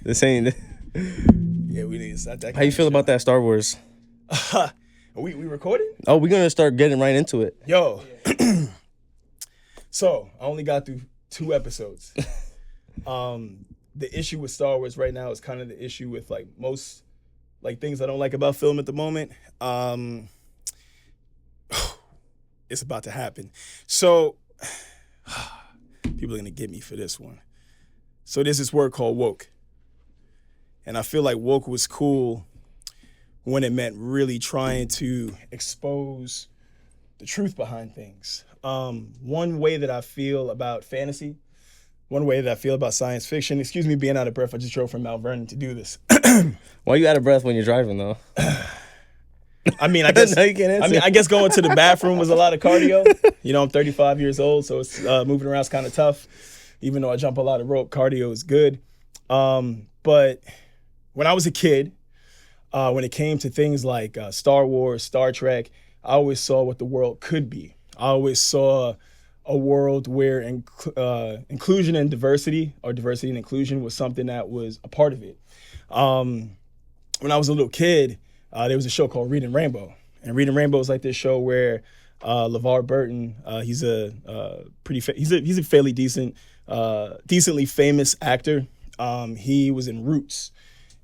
This ain't. Yeah, we need to start that. How you feel about that Star Wars? Are we recording? Oh, we're gonna start getting right into it. Yo. So I only got through 2 episodes. The issue with Star Wars right now is kind of the issue with like most like things I don't like about film at the moment. It's about to happen. So people are gonna get me for this one. So there's this word called woke. And I feel like woke was cool when it meant really trying to expose the truth behind things. One way that I feel about fantasy, one way that I feel about science fiction, excuse me being out of breath, I just drove from Mount Vernon to do this. Why are you out of breath when you're driving though? I mean, I guess No, you can't answer. I guess going to the bathroom was a lot of cardio. You know, I'm 35 years old, so it's moving around is kind of tough. Even though I jump a lot of rope, cardio is good. But when I was a kid, when it came to things like Star Wars, Star Trek, I always saw what the world could be. I always saw a world where inclusion and diversity, or diversity and inclusion, was something that was a part of it. When I was a little kid, there was a show called Reading Rainbow. And Reading Rainbow is like this show where LeVar Burton, he's a fairly decently famous actor. He was in Roots.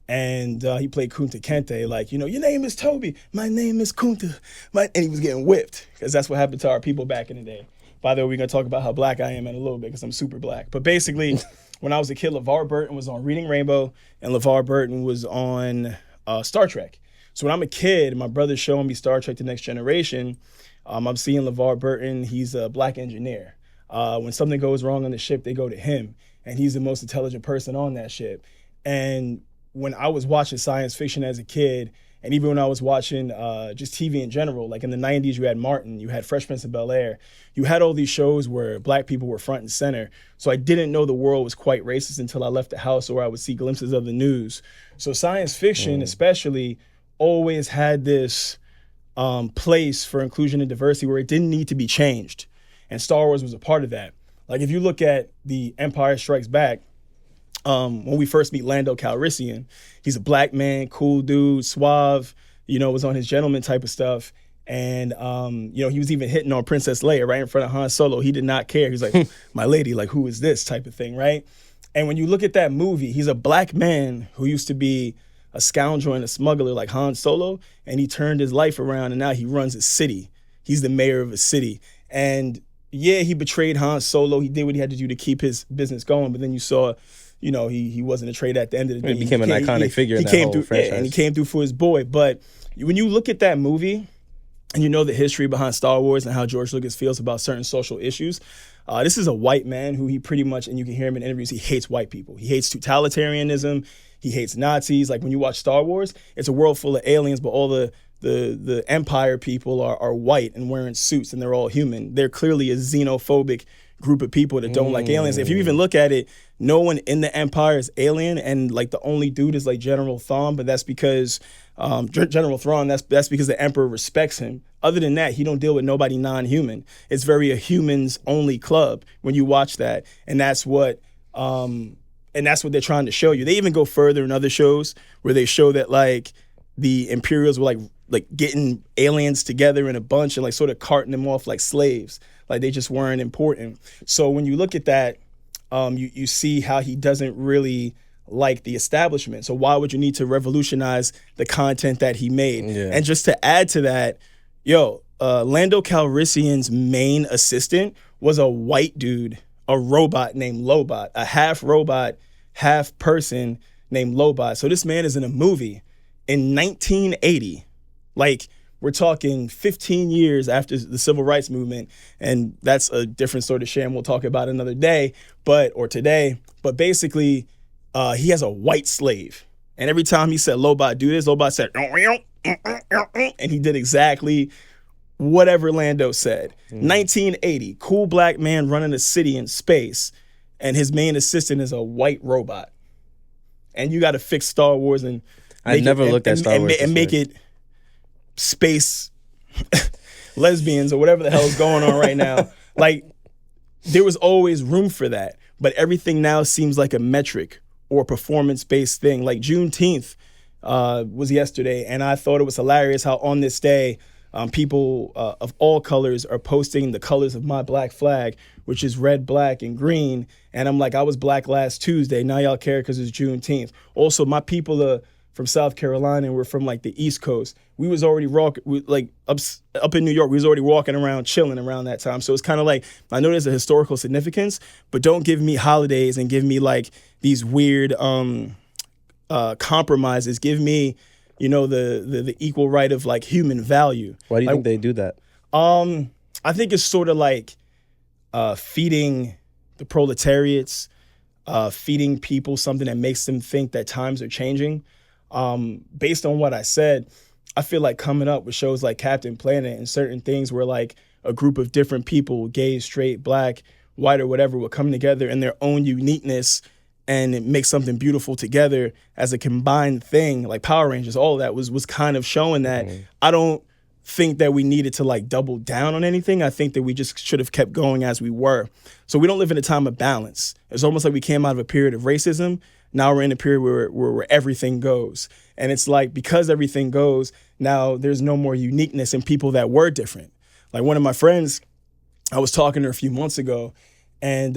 And he played Kunta Kinte, like, you know, your name is Toby, my name is Kunta. And he was getting whipped, because that's what happened to our people back in the day. By the way, we're going to talk about how black I am in a little bit, because I'm super black. But basically, when I was a kid, LeVar Burton was on Reading Rainbow, and LeVar Burton was on Star Trek. So when I'm a kid, my brother's showing me Star Trek: The Next Generation. I'm seeing LeVar Burton. He's a black engineer. When something goes wrong on the ship, they go to him, and he's the most intelligent person on that ship. And when I was watching science fiction as a kid, and even when I was watching just TV in general, like in the 90s, you had Martin, you had Fresh Prince of Bel-Air, you had all these shows where black people were front and center. So I didn't know the world was quite racist until I left the house, or I would see glimpses of the news. So science fiction, especially, always had this place for inclusion and diversity where it didn't need to be changed. And Star Wars was a part of that. Like if you look at The Empire Strikes Back, when we first meet Lando Calrissian, he's a black man, cool dude, suave, you know, was on his gentleman type of stuff. And, you know, he was even hitting on Princess Leia right in front of Han Solo. He did not care. He's like, my lady, like, who is this type of thing, right? And when you look at that movie, he's a black man who used to be a scoundrel and a smuggler like Han Solo, and he turned his life around, and now he runs a city. He's the mayor of a city. And yeah, he betrayed Han Solo. He did what he had to do to keep his business going, but then you saw, you know, he wasn't a traitor at the end of the day. He became an iconic figure in that whole franchise. Yeah, and he came through for his boy. But when you look at that movie and you know the history behind Star Wars and how George Lucas feels about certain social issues, this is a white man who he pretty much, and you can hear him in interviews, he hates white people. He hates totalitarianism. He hates Nazis. Like when you watch Star Wars, it's a world full of aliens, but all the Empire people are white and wearing suits, and they're all human. They're clearly a xenophobic group of people that don't like aliens. If you even look at it, no one in the Empire is alien, and like the only dude is like General Thrawn, but that's because General Thrawn, that's because the Emperor respects him. Other than that, he don't deal with nobody non-human. It's very a humans only club when you watch that, and that's what they're trying to show you. They even go further in other shows where they show that like the Imperials were like getting aliens together in a bunch and like sort of carting them off like slaves. Like they just weren't important. So when you look at that, you see how he doesn't really like the establishment. So why would you need to revolutionize the content that he made? Yeah. And just to add to that, Lando Calrissian's main assistant was a white dude, a robot named Lobot, a half robot, half person named Lobot. So this man is in a movie in 1980. Like, we're talking 15 years after the Civil Rights Movement, and that's a different sort of sham we'll talk about another day, or today. But basically, he has a white slave. And every time he said, Lobot, do this, Lobot said, and he did exactly whatever Lando said. 1980, cool black man running a city in space, and his main assistant is a white robot. And you got to fix Star Wars and I never looked at Star Wars and make it space lesbians or whatever the hell is going on right now. Like, there was always room for that, but everything now seems like a metric or performance-based thing. Like Juneteenth was yesterday, and I thought it was hilarious how on this day, people of all colors are posting the colors of my black flag, which is red, black, and green. And I'm like, I was black last Tuesday. Now y'all care because it's Juneteenth. Also, my people are from South Carolina and we're from like the East Coast. We was already up in New York. We was already walking around, chilling around that time. So it's kind of like, I know there's a historical significance, but don't give me holidays and give me like these weird compromises. Give me, the equal right of like human value. Why do you think they do that? I think it's sort of like feeding the proletariats, feeding people something that makes them think that times are changing. Based on what I said, I feel like coming up with shows like Captain Planet and certain things where like a group of different people, gay, straight, black, white, or whatever, will come together in their own uniqueness and make something beautiful together as a combined thing, like Power Rangers, all of that was kind of showing that. I don't think that we needed to like double down on anything. I think that we just should have kept going as we were. So we don't live in a time of balance. It's almost like we came out of a period of racism. Now we're in a period where everything goes. And it's like, because everything goes, now there's no more uniqueness in people that were different. Like one of my friends, I was talking to her a few months ago, and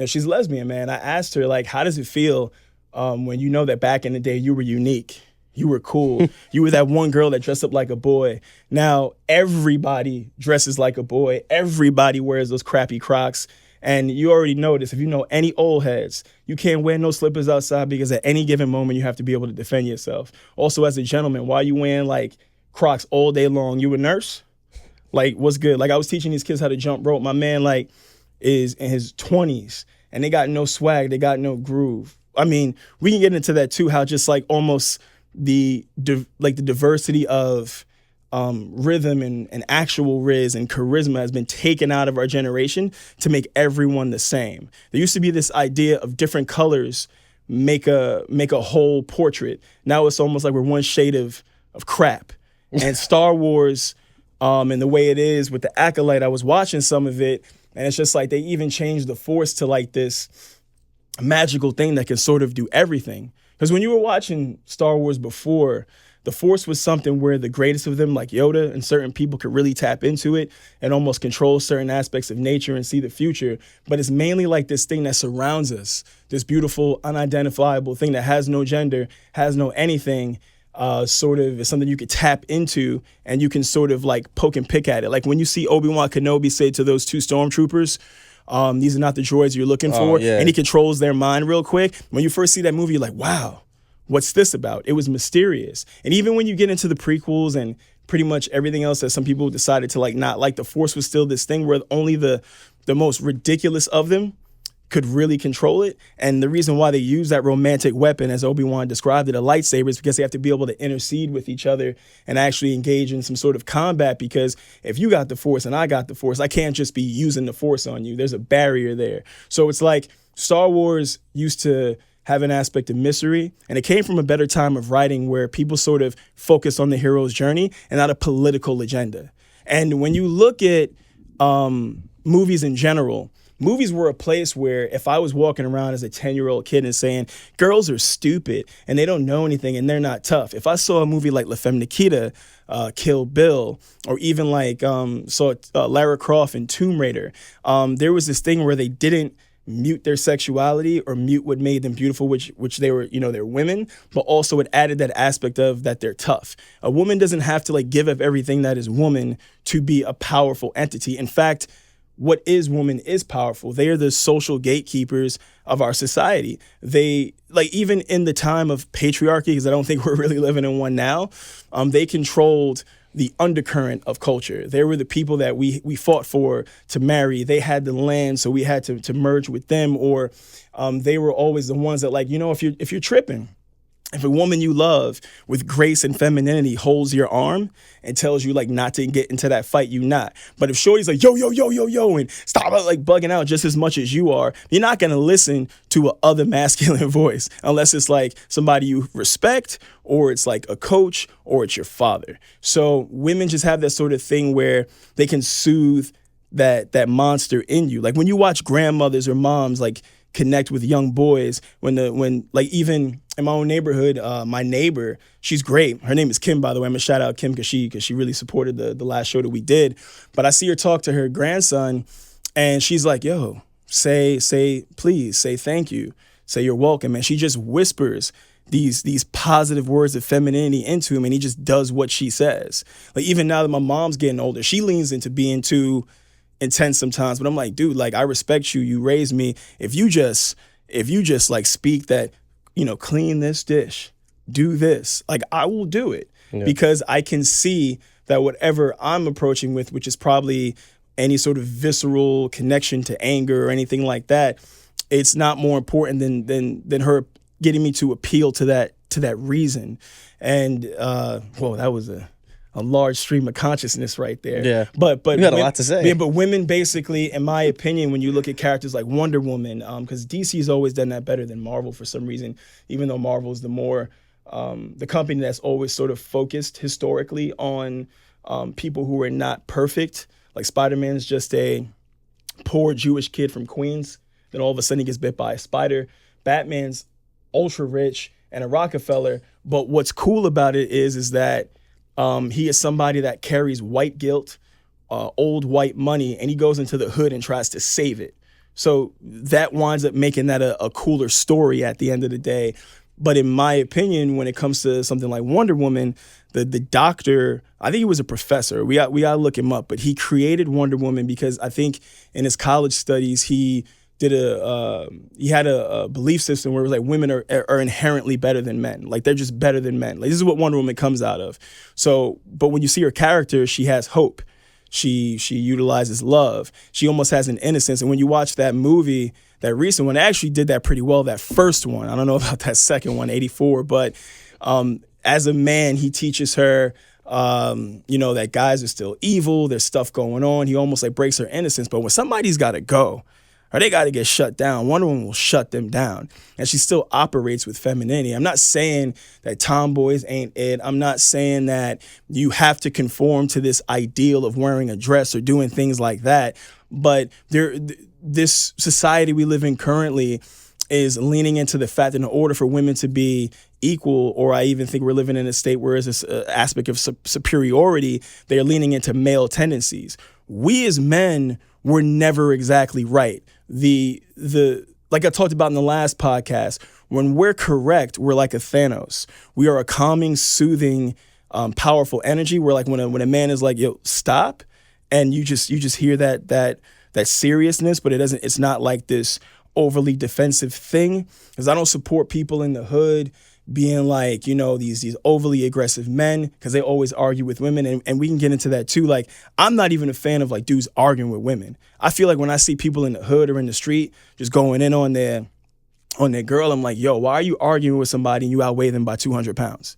she's lesbian, man. I asked her, like, how does it feel when you know that back in the day you were unique? You were cool. You were that one girl that dressed up like a boy. Now everybody dresses like a boy. Everybody wears those crappy Crocs. And you already know this. If you know any old heads, you can't wear no slippers outside because at any given moment you have to be able to defend yourself. Also, as a gentleman, why are you wearing like Crocs all day long? You a nurse? Like, what's good? Like, I was teaching these kids how to jump rope. My man, like, is in his 20s and they got no swag. They got no groove. I mean, we can get into that too, how just like almost the diversity of rhythm and actual riz and charisma has been taken out of our generation to make everyone the same. There used to be this idea of different colors make a whole portrait. Now it's almost like we're one shade of crap. And Star Wars, and the way it is with the Acolyte, I was watching some of it, and it's just like they even changed the Force to like this magical thing that can sort of do everything. Because when you were watching Star Wars before, the Force was something where the greatest of them, like Yoda, and certain people could really tap into it and almost control certain aspects of nature and see the future. But it's mainly like this thing that surrounds us, this beautiful, unidentifiable thing that has no gender, has no anything, sort of is something you could tap into and you can sort of like poke and pick at it. Like when you see Obi-Wan Kenobi say to those two stormtroopers, these are not the droids you're looking for, and he controls their mind real quick. When you first see that movie, you're like, wow. What's this about? It was mysterious. And even when you get into the prequels and pretty much everything else that some people decided to like not like, the Force was still this thing where only the most ridiculous of them could really control it. And the reason why they use that romantic weapon, as Obi-Wan described it, a lightsaber, is because they have to be able to intercede with each other and actually engage in some sort of combat. Because if you got the Force and I got the Force, I can't just be using the Force on you. There's a barrier there. So it's like Star Wars used to have an aspect of mystery, and it came from a better time of writing where people sort of focused on the hero's journey and not a political agenda. And when you look at movies in general, movies were a place where if I was walking around as a 10-year-old kid and saying, girls are stupid and they don't know anything and they're not tough. If I saw a movie like La Femme Nikita, Kill Bill, or even like saw Lara Croft in Tomb Raider, there was this thing where they didn't mute their sexuality or mute what made them beautiful, which they were, they're women, but also it added that aspect of that they're tough. A woman doesn't have to like give up everything that is woman to be a powerful entity. In fact, what is woman is powerful. They are the social gatekeepers of our society. They, like, even in the time of patriarchy, because I don't think we're really living in one now, they controlled the undercurrent of culture. They were the people that we fought for to marry. They had the land, so we had to merge with them. Or they were always the ones that, like, if you're tripping, if a woman you love with grace and femininity holds your arm and tells you like not to get into that fight, you not. But if shorty's like, yo, yo, yo, yo, yo, and stop like bugging out just as much as you are, you're not going to listen to a other masculine voice unless it's like somebody you respect, or it's like a coach, or it's your father. So women just have that sort of thing where they can soothe that monster in you. Like when you watch grandmothers or moms like connect with young boys when like even in my own neighborhood, my neighbor, she's great. Her name is Kim, by the way. I'm gonna shout out Kim because she really supported the last show that we did. But I see her talk to her grandson, and she's like, yo, say please, say thank you, say you're welcome. And she just whispers these positive words of femininity into him, and he just does what she says. Like even now that my mom's getting older, she leans into being too intense sometimes, but I'm like, dude, like I respect you. You raised me. If you just like speak that, clean this dish, do this, like I will do it because I can see that whatever I'm approaching with, which is probably any sort of visceral connection to anger or anything like that, it's not more important than her getting me to appeal to that reason. And whoa, that was a large stream of consciousness right there. Yeah, but you had a lot to say. Yeah, but women basically, in my opinion, when you look at characters like Wonder Woman, because DC's always done that better than Marvel for some reason, even though Marvel's the more the company that's always sort of focused historically on people who are not perfect. Like Spider-Man's just a poor Jewish kid from Queens, then all of a sudden he gets bit by a spider. Batman's ultra rich and a Rockefeller, but what's cool about it is that he is somebody that carries white guilt, old white money, and he goes into the hood and tries to save it. So that winds up making that a cooler story at the end of the day. But in my opinion, when it comes to something like Wonder Woman, the doctor, I think he was a professor. We got to look him up, but he created Wonder Woman because I think in his college studies he had a belief system where it was like women are inherently better than men. Like they're just better than men. Like this is what Wonder Woman comes out of. So, but when you see her character, she has hope. She utilizes love. She almost has an innocence. And when you watch that movie, that recent one, they actually did that pretty well. That first one, I don't know about that second one, 84, but as a man, he teaches her, that guys are still evil. There's stuff going on. He almost like breaks her innocence. But when somebody's got to go, or they got to get shut down, Wonder Woman will shut them down. And she still operates with femininity. I'm not saying that tomboys ain't it. I'm not saying that you have to conform to this ideal of wearing a dress or doing things like that. But this society we live in currently is leaning into the fact that in order for women to be equal, or I even think we're living in a state where there's this aspect of superiority, they're leaning into male tendencies. We as men were never exactly right. Like I talked about in the last podcast, when we're correct, we're like a Thanos. We are a calming, soothing, powerful energy. We're like when a man is like, yo, stop, and you just hear that seriousness, but it's not like this overly defensive thing. Because I don't support people in the hood being like, these overly aggressive men, because they always argue with women, and we can get into that too. Like, I'm not even a fan of like dudes arguing with women. I feel like when I see people in the hood or in the street just going in on their girl, I'm like, yo, why are you arguing with somebody and you outweigh them by 200 pounds?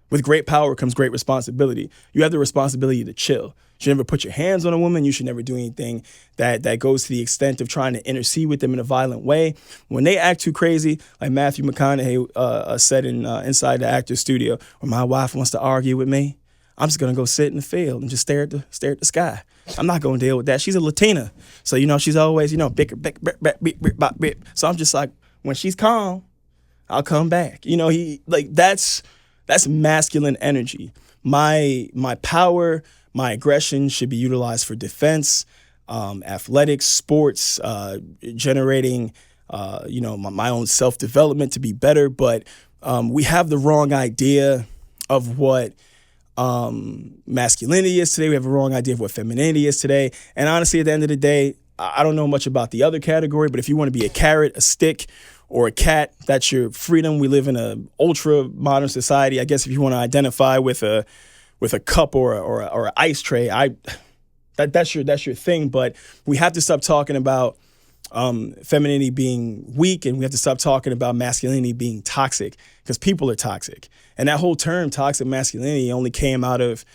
With great power comes great responsibility. You have the responsibility to chill. You should never put your hands on a woman. You should never do anything that goes to the extent of trying to intercede with them in a violent way. When they act too crazy, like Matthew McConaughey said in Inside the Actor's Studio, when my wife wants to argue with me, I'm just gonna go sit in the field and just stare at the sky. I'm not gonna deal with that. She's a Latina, so she's always bicker. So I'm just like, when she's calm, I'll come back. That's masculine energy. My power, my aggression should be utilized for defense, athletics, sports, generating, my own self-development to be better. But we have the wrong idea of what masculinity is today. We have a wrong idea of what femininity is today. And honestly, at the end of the day, I don't know much about the other category, but if you want to be a carrot, a stick, or a cat, that's your freedom. We live in an ultra modern society. I guess if you want to identify with a cup or an ice tray, that's your thing. But we have to stop talking about femininity being weak, and we have to stop talking about masculinity being toxic, because people are toxic. And that whole term, toxic masculinity, only came out of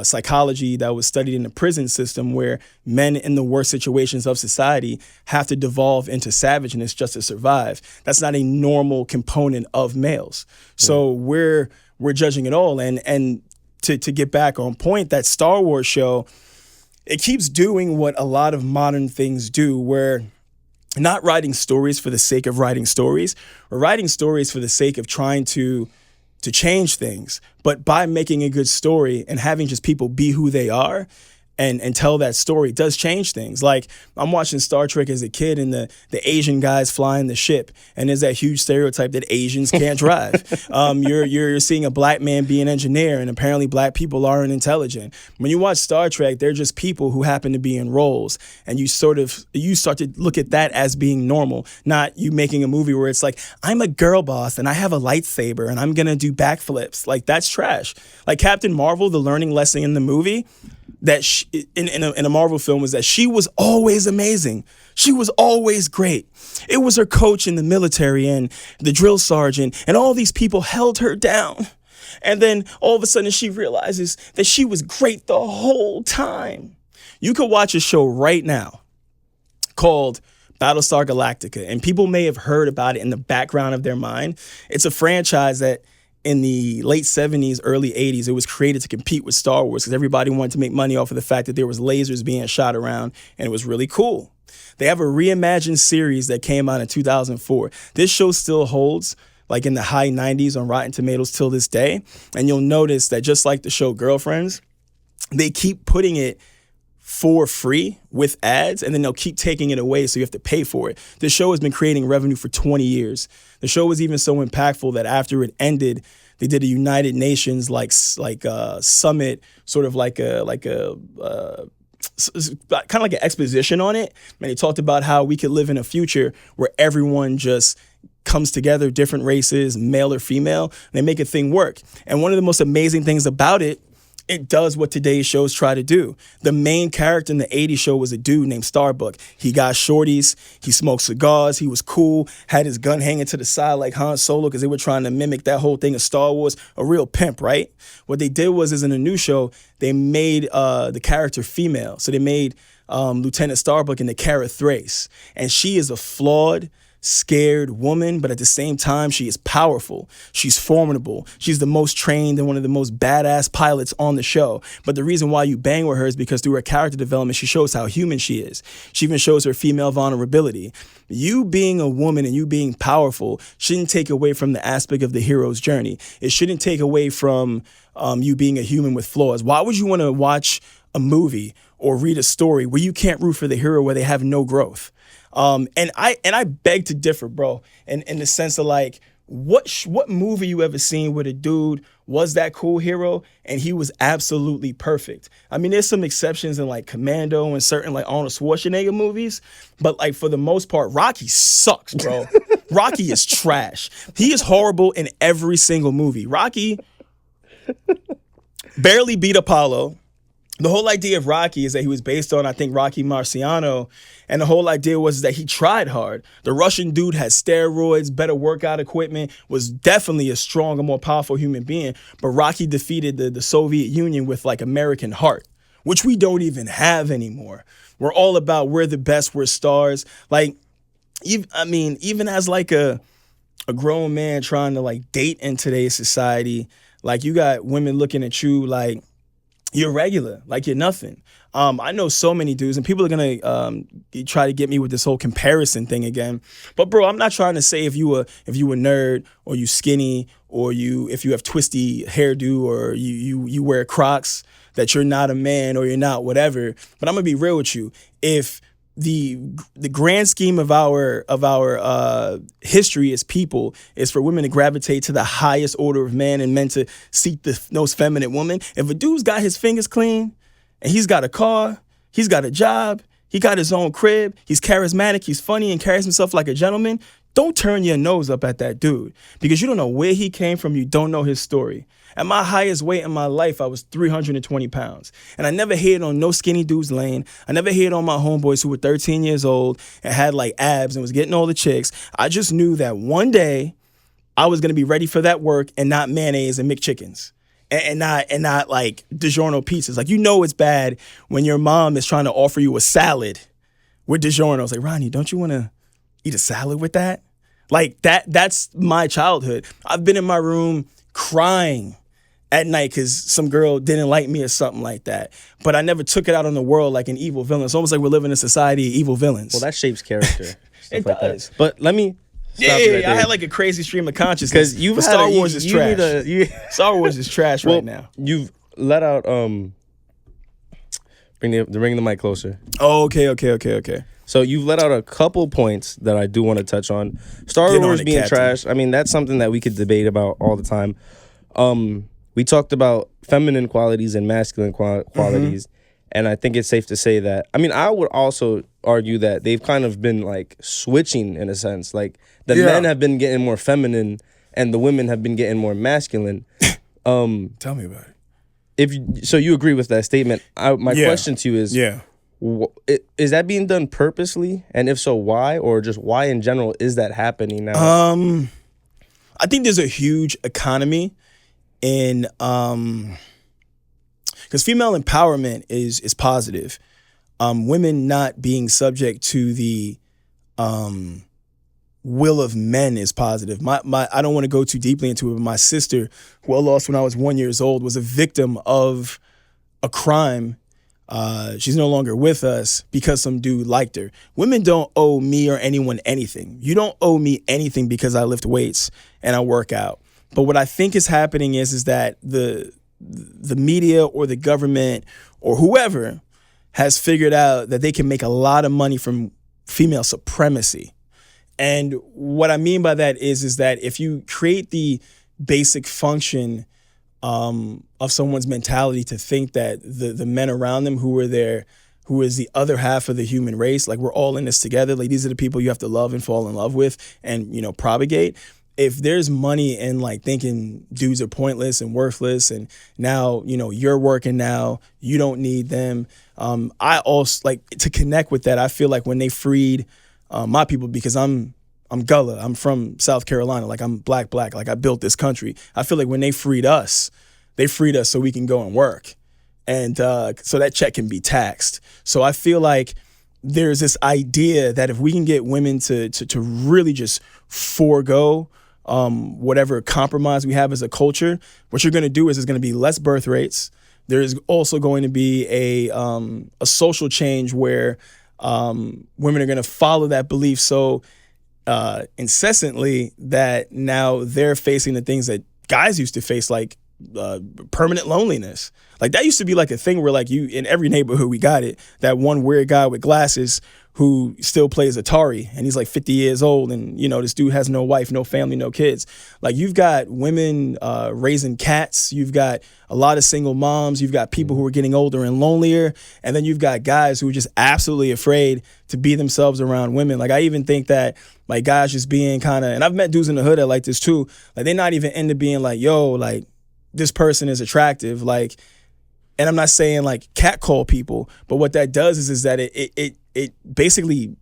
psychology that was studied in the prison system, where men in the worst situations of society have to devolve into savageness just to survive. That's not a normal component of males. So we're judging it all. And to get back on point, that Star Wars show, it keeps doing what a lot of modern things do, where not writing stories for the sake of writing stories, or writing stories for the sake of trying to change things. But by making a good story and having just people be who they are and tell that story does change things. Like, I'm watching Star Trek as a kid, and the Asian guys flying the ship, and there's that huge stereotype that Asians can't drive. You're seeing a black man be an engineer, and apparently black people aren't intelligent. When you watch Star Trek, they're just people who happen to be in roles, and you start to look at that as being normal, not you making a movie where it's like, I'm a girl boss and I have a lightsaber and I'm gonna do backflips. Like, that's trash. Like Captain Marvel, the learning lesson in the movie that in a Marvel film was that she was always amazing. She was always great. It was her coach in the military and the drill sergeant and all these people held her down. And then all of a sudden she realizes that she was great the whole time. You could watch a show right now called Battlestar Galactica, and people may have heard about it in the background of their mind. It's a franchise that in the late 70s, early 80s, it was created to compete with Star Wars because everybody wanted to make money off of the fact that there was lasers being shot around, and it was really cool. They have a reimagined series that came out in 2004. This show still holds like in the high 90s on Rotten Tomatoes till this day, and you'll notice that just like the show Girlfriends, they keep putting it for free with ads, and then they'll keep taking it away, so you have to pay for it. The show has been creating revenue for 20 years. The show was even so impactful that after it ended, they did a United Nations summit, sort of like a kind of like an exposition on it. And they talked about how we could live in a future where everyone just comes together, different races, male or female, and they make a thing work. And one of the most amazing things about it does what today's shows try to do. The main character in the 80s show was a dude named Starbuck. He got shorties, he smoked cigars, he was cool, had his gun hanging to the side like Han Solo because they were trying to mimic that whole thing of Star Wars, a real pimp, right? What they did was in a new show, they made the character female. So they made Lieutenant Starbuck into Cara Thrace. And she is a flawed, scared woman, but at the same time, she is powerful. She's formidable. She's the most trained and one of the most badass pilots on the show. But the reason why you bang with her is because through her character development, she shows how human she is. She even shows her female vulnerability. You being a woman and you being powerful shouldn't take away from the aspect of the hero's journey. It shouldn't take away from you being a human with flaws. Why would you want to watch a movie or read a story where you can't root for the hero where they have no growth? And I beg to differ, bro, in the sense of like, what movie you ever seen where the dude was that cool hero and he was absolutely perfect? I mean, there's some exceptions in like Commando and certain like Arnold Schwarzenegger movies, but like for the most part, Rocky sucks, bro. Rocky is trash. He is horrible in every single movie. Rocky barely beat Apollo. The whole idea of Rocky is that he was based on, I think, Rocky Marciano. And the whole idea was that he tried hard. The Russian dude had steroids, better workout equipment, was definitely a stronger, more powerful human being. But Rocky defeated the Soviet Union with like American heart, which we don't even have anymore. We're all about we're the best, we're stars. Like, even as like a grown man trying to like date in today's society, like you got women looking at you like, you're regular, like you're nothing. I know so many dudes, and people are gonna try to get me with this whole comparison thing again. But bro, I'm not trying to say if you a nerd or you skinny or if you have twisty hairdo or you wear Crocs that you're not a man or you're not whatever. But I'm gonna be real with you. If the grand scheme of our history as people is for women to gravitate to the highest order of man and men to seek the most feminine woman. If a dude's got his fingers clean and he's got a car, he's got a job, he got his own crib, he's charismatic, he's funny and carries himself like a gentleman, don't turn your nose up at that dude because you don't know where he came from. You don't know his story. At my highest weight in my life, I was 320 pounds. And I never hated on no skinny dude's lane. I never hated on my homeboys who were 13 years old and had like abs and was getting all the chicks. I just knew that one day I was going to be ready for that work and not mayonnaise and McChickens. And not like DiGiorno pizzas. Like, you know it's bad when your mom is trying to offer you a salad with DiGiorno. I was like, Ronnie, don't you want to eat a salad with that? Like, that's my childhood. I've been in my room crying at night because some girl didn't like me or something like that. But I never took it out on the world like an evil villain. It's almost like we're living in a society of evil villains. Well, that shapes character. stuff It like does. that. But let me. Yeah, I had like a crazy stream of consciousness. Because Star Wars is trash. Star Wars is trash right now. You've let out bring the mic closer. Oh, okay. So you've let out a couple points that I do want to touch on. Star Wars being trash. I mean, that's something that we could debate about all the time. We talked about feminine qualities and masculine qualities. And I think it's safe to say that, I mean, I would also argue that they've kind of been like switching in a sense. Like the men have been getting more feminine and the women have been getting more masculine. Tell me about it. So you agree with that statement. My question to you is, is that being done purposely? And if so, why? Or just why in general is that happening now? I think there's a huge economy in... Because female empowerment is positive. Women not being subject to the will of men is positive. I don't want to go too deeply into it, but my sister, who I lost when I was 1 year old, was a victim of a crime. She's no longer with us because some dude liked her. Women don't owe me or anyone anything. You don't owe me anything because I lift weights and I work out. But what I think is happening is that the media or the government or whoever has figured out that they can make a lot of money from female supremacy. And what I mean by that is that if you create the basic function of someone's mentality to think that the men around them who is the other half of the human race, like we're all in this together, like these are the people you have to love and fall in love with and, propagate. If there's money in like thinking dudes are pointless and worthless and now, you're working now, you don't need them. I also like to connect with that. I feel like when they freed my people, because I'm Gullah, I'm from South Carolina, like I'm black, like I built this country. I feel like when they freed us so we can go and work. And so that check can be taxed. So I feel like there's this idea that if we can get women to really just forego whatever compromise we have as a culture, what you're going to do is there's going to be less birth rates. There's also going to be a social change where women are going to follow that belief so incessantly that now they're facing the things that guys used to face, like permanent loneliness. Like that used to be like a thing where like you in every neighborhood we got it, that one weird guy with glasses who still plays Atari and he's like 50 years old and this dude has no wife, no family, no kids. Like you've got women raising cats, you've got a lot of single moms, you've got people who are getting older and lonelier, and then you've got guys who are just absolutely afraid to be themselves around women. Like I even think that like guys just being kind of, and I've met dudes in the hood that like this too, like they're not even into being like, yo, like this person is attractive, like, and I'm not saying like catcall people, but what that does is that it basically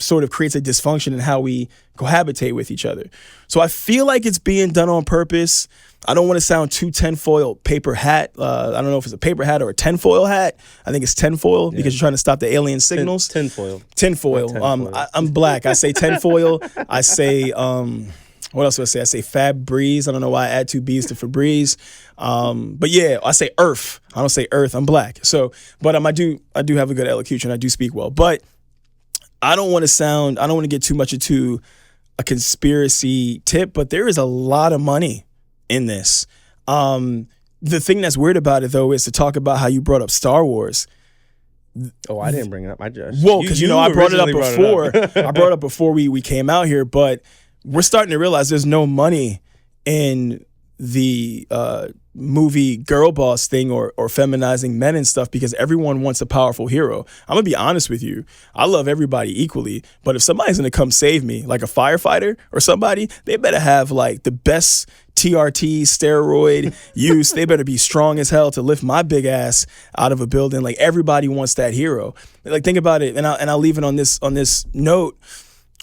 sort of creates a dysfunction in how we cohabitate with each other. So I feel like it's being done on purpose. I don't want to sound too tinfoil paper hat. I don't know if it's a paper hat or a tinfoil hat. I think it's tinfoil because you're trying to stop the alien signals. Tinfoil. I'm black. I say tinfoil. I say what else do I say? I say Febreze. I don't know why I add two B's to Febreze. But yeah, I say Earth. I don't say Earth. I'm black. So, but I do have a good elocution. I do speak well. But I don't want to get too much into a conspiracy tip, but there is a lot of money in this. The thing that's weird about it, though, is to talk about how you brought up Star Wars. Oh, I didn't bring it up. I just... Well, because, I brought it up before. I brought it up before we came out here, but we're starting to realize there's no money in the movie girl boss thing or feminizing men and stuff because everyone wants a powerful hero. I'm going to be honest with you. I love everybody equally, but if somebody's going to come save me, like a firefighter or somebody, they better have like the best TRT steroid use. They better be strong as hell to lift my big ass out of a building. Like everybody wants that hero. Like think about it, and I'll leave it on this note.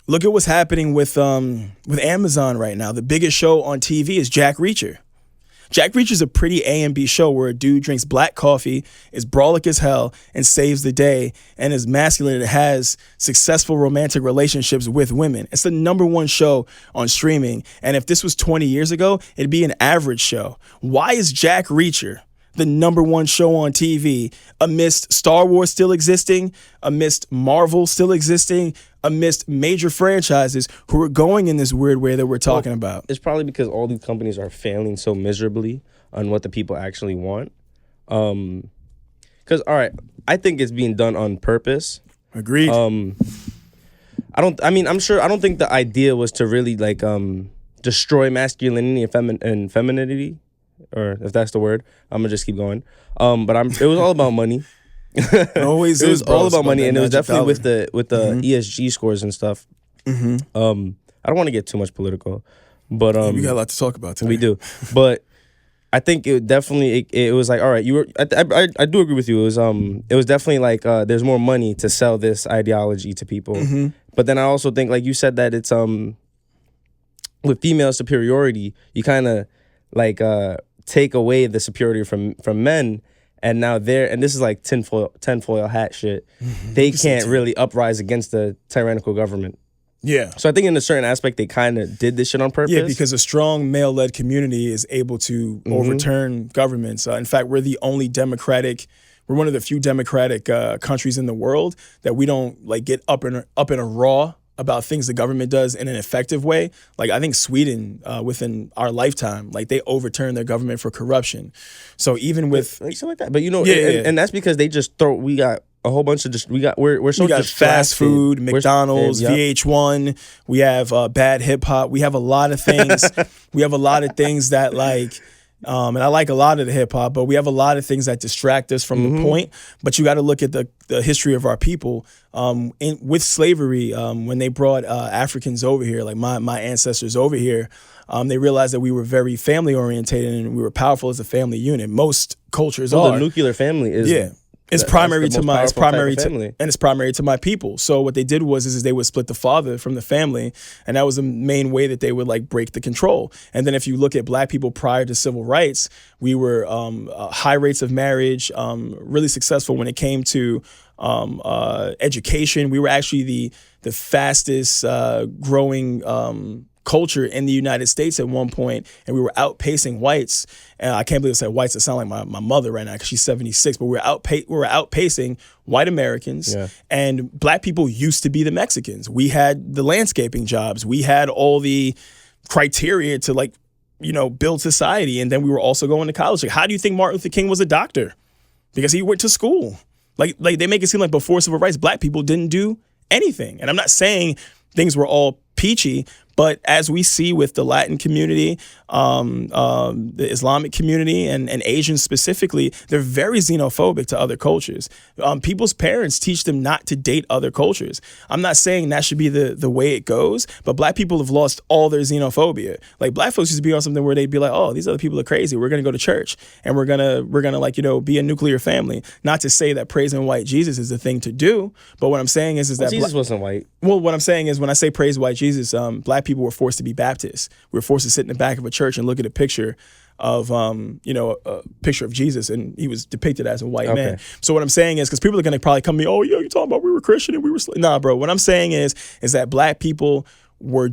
Look at what's happening with Amazon right now. The biggest show on TV is Jack Reacher. Jack Reacher's a pretty A and B show where a dude drinks black coffee, is brolic as hell, and saves the day, and is masculine and has successful romantic relationships with women. It's the #1 show on streaming. And if this was 20 years ago, it'd be an average show. Why is Jack Reacher the number one show on TV, amidst Star Wars still existing, amidst Marvel still existing, amidst major franchises who are going in this weird way that we're talking about. It's probably because all these companies are failing so miserably on what the people actually want. Because, all right, I think it's being done on purpose. Agreed. I don't think the idea was to really like destroy masculinity and femininity, or if that's the word. I'm gonna just keep going. But it was all about money. It always it was is, bro. all about money, and it was definitely dollar. with the ESG scores and stuff. I don't want to get too much political, but we got a lot to talk about today. We do, but I think it definitely it was like, all right, you were. I do agree with you. It was definitely like there's more money to sell this ideology to people. But then I also think, like you said, that it's with female superiority, you kind of like take away the superiority from men, and now and this is like tinfoil hat shit. They can't really uprise against the tyrannical government. Yeah. So I think in a certain aspect, they kind of did this shit on purpose. Yeah, because a strong male-led community is able to overturn governments. In fact, we're one of the few democratic countries in the world that we don't like get up in a raw about things the government does in an effective way. Like I think Sweden, within our lifetime, like they overturned their government for corruption. So even with like something like that, but and that's because they just we got a whole bunch of we're so we got fast food, McDonald's, VH1. We have bad hip hop. We have a lot of things. We have a lot of things that like. And I like a lot of the hip hop, but we have a lot of things that distract us from the point. But you got to look at the history of our people. With slavery, when they brought Africans over here, like my ancestors over here, they realized that we were very family orientated and we were powerful as a family unit. Most cultures are. The nuclear family is It's primary to my people. So what they did was they would split the father from the family, and that was the main way that they would like break the control. And then if you look at black people prior to civil rights, we were high rates of marriage, really successful when it came to education. We were actually the fastest growing culture in the United States at one point, and we were outpacing whites. And I can't believe I said whites. I sound like my mother right now because she's 76. But we were outpacing white Americans, and black people used to be the Mexicans. We had the landscaping jobs. We had all the criteria to build society, and then we were also going to college. Like, how do you think Martin Luther King was a doctor? Because he went to school. Like they make it seem like before civil rights, black people didn't do anything. And I'm not saying things were all peachy, but as we see with the Latin community, the Islamic community, and Asians specifically, they're very xenophobic to other cultures. People's parents teach them not to date other cultures. I'm not saying that should be the way it goes, but black people have lost all their xenophobia. Like black folks used to be on something where they'd be like, oh, these other people are crazy. We're gonna go to church and we're gonna be a nuclear family. Not to say that praising white Jesus is the thing to do, but what I'm saying is that Jesus wasn't white. Well, what I'm saying is when I say praise white Jesus, black people were forced to be Baptists. We were forced to sit in the back of a church and look at a picture of a picture of Jesus, and he was depicted as a white man. So what I'm saying is, because people are going to probably come to me, oh, yeah, you're talking about we were Christian and we were nah, bro. What I'm saying is that black people were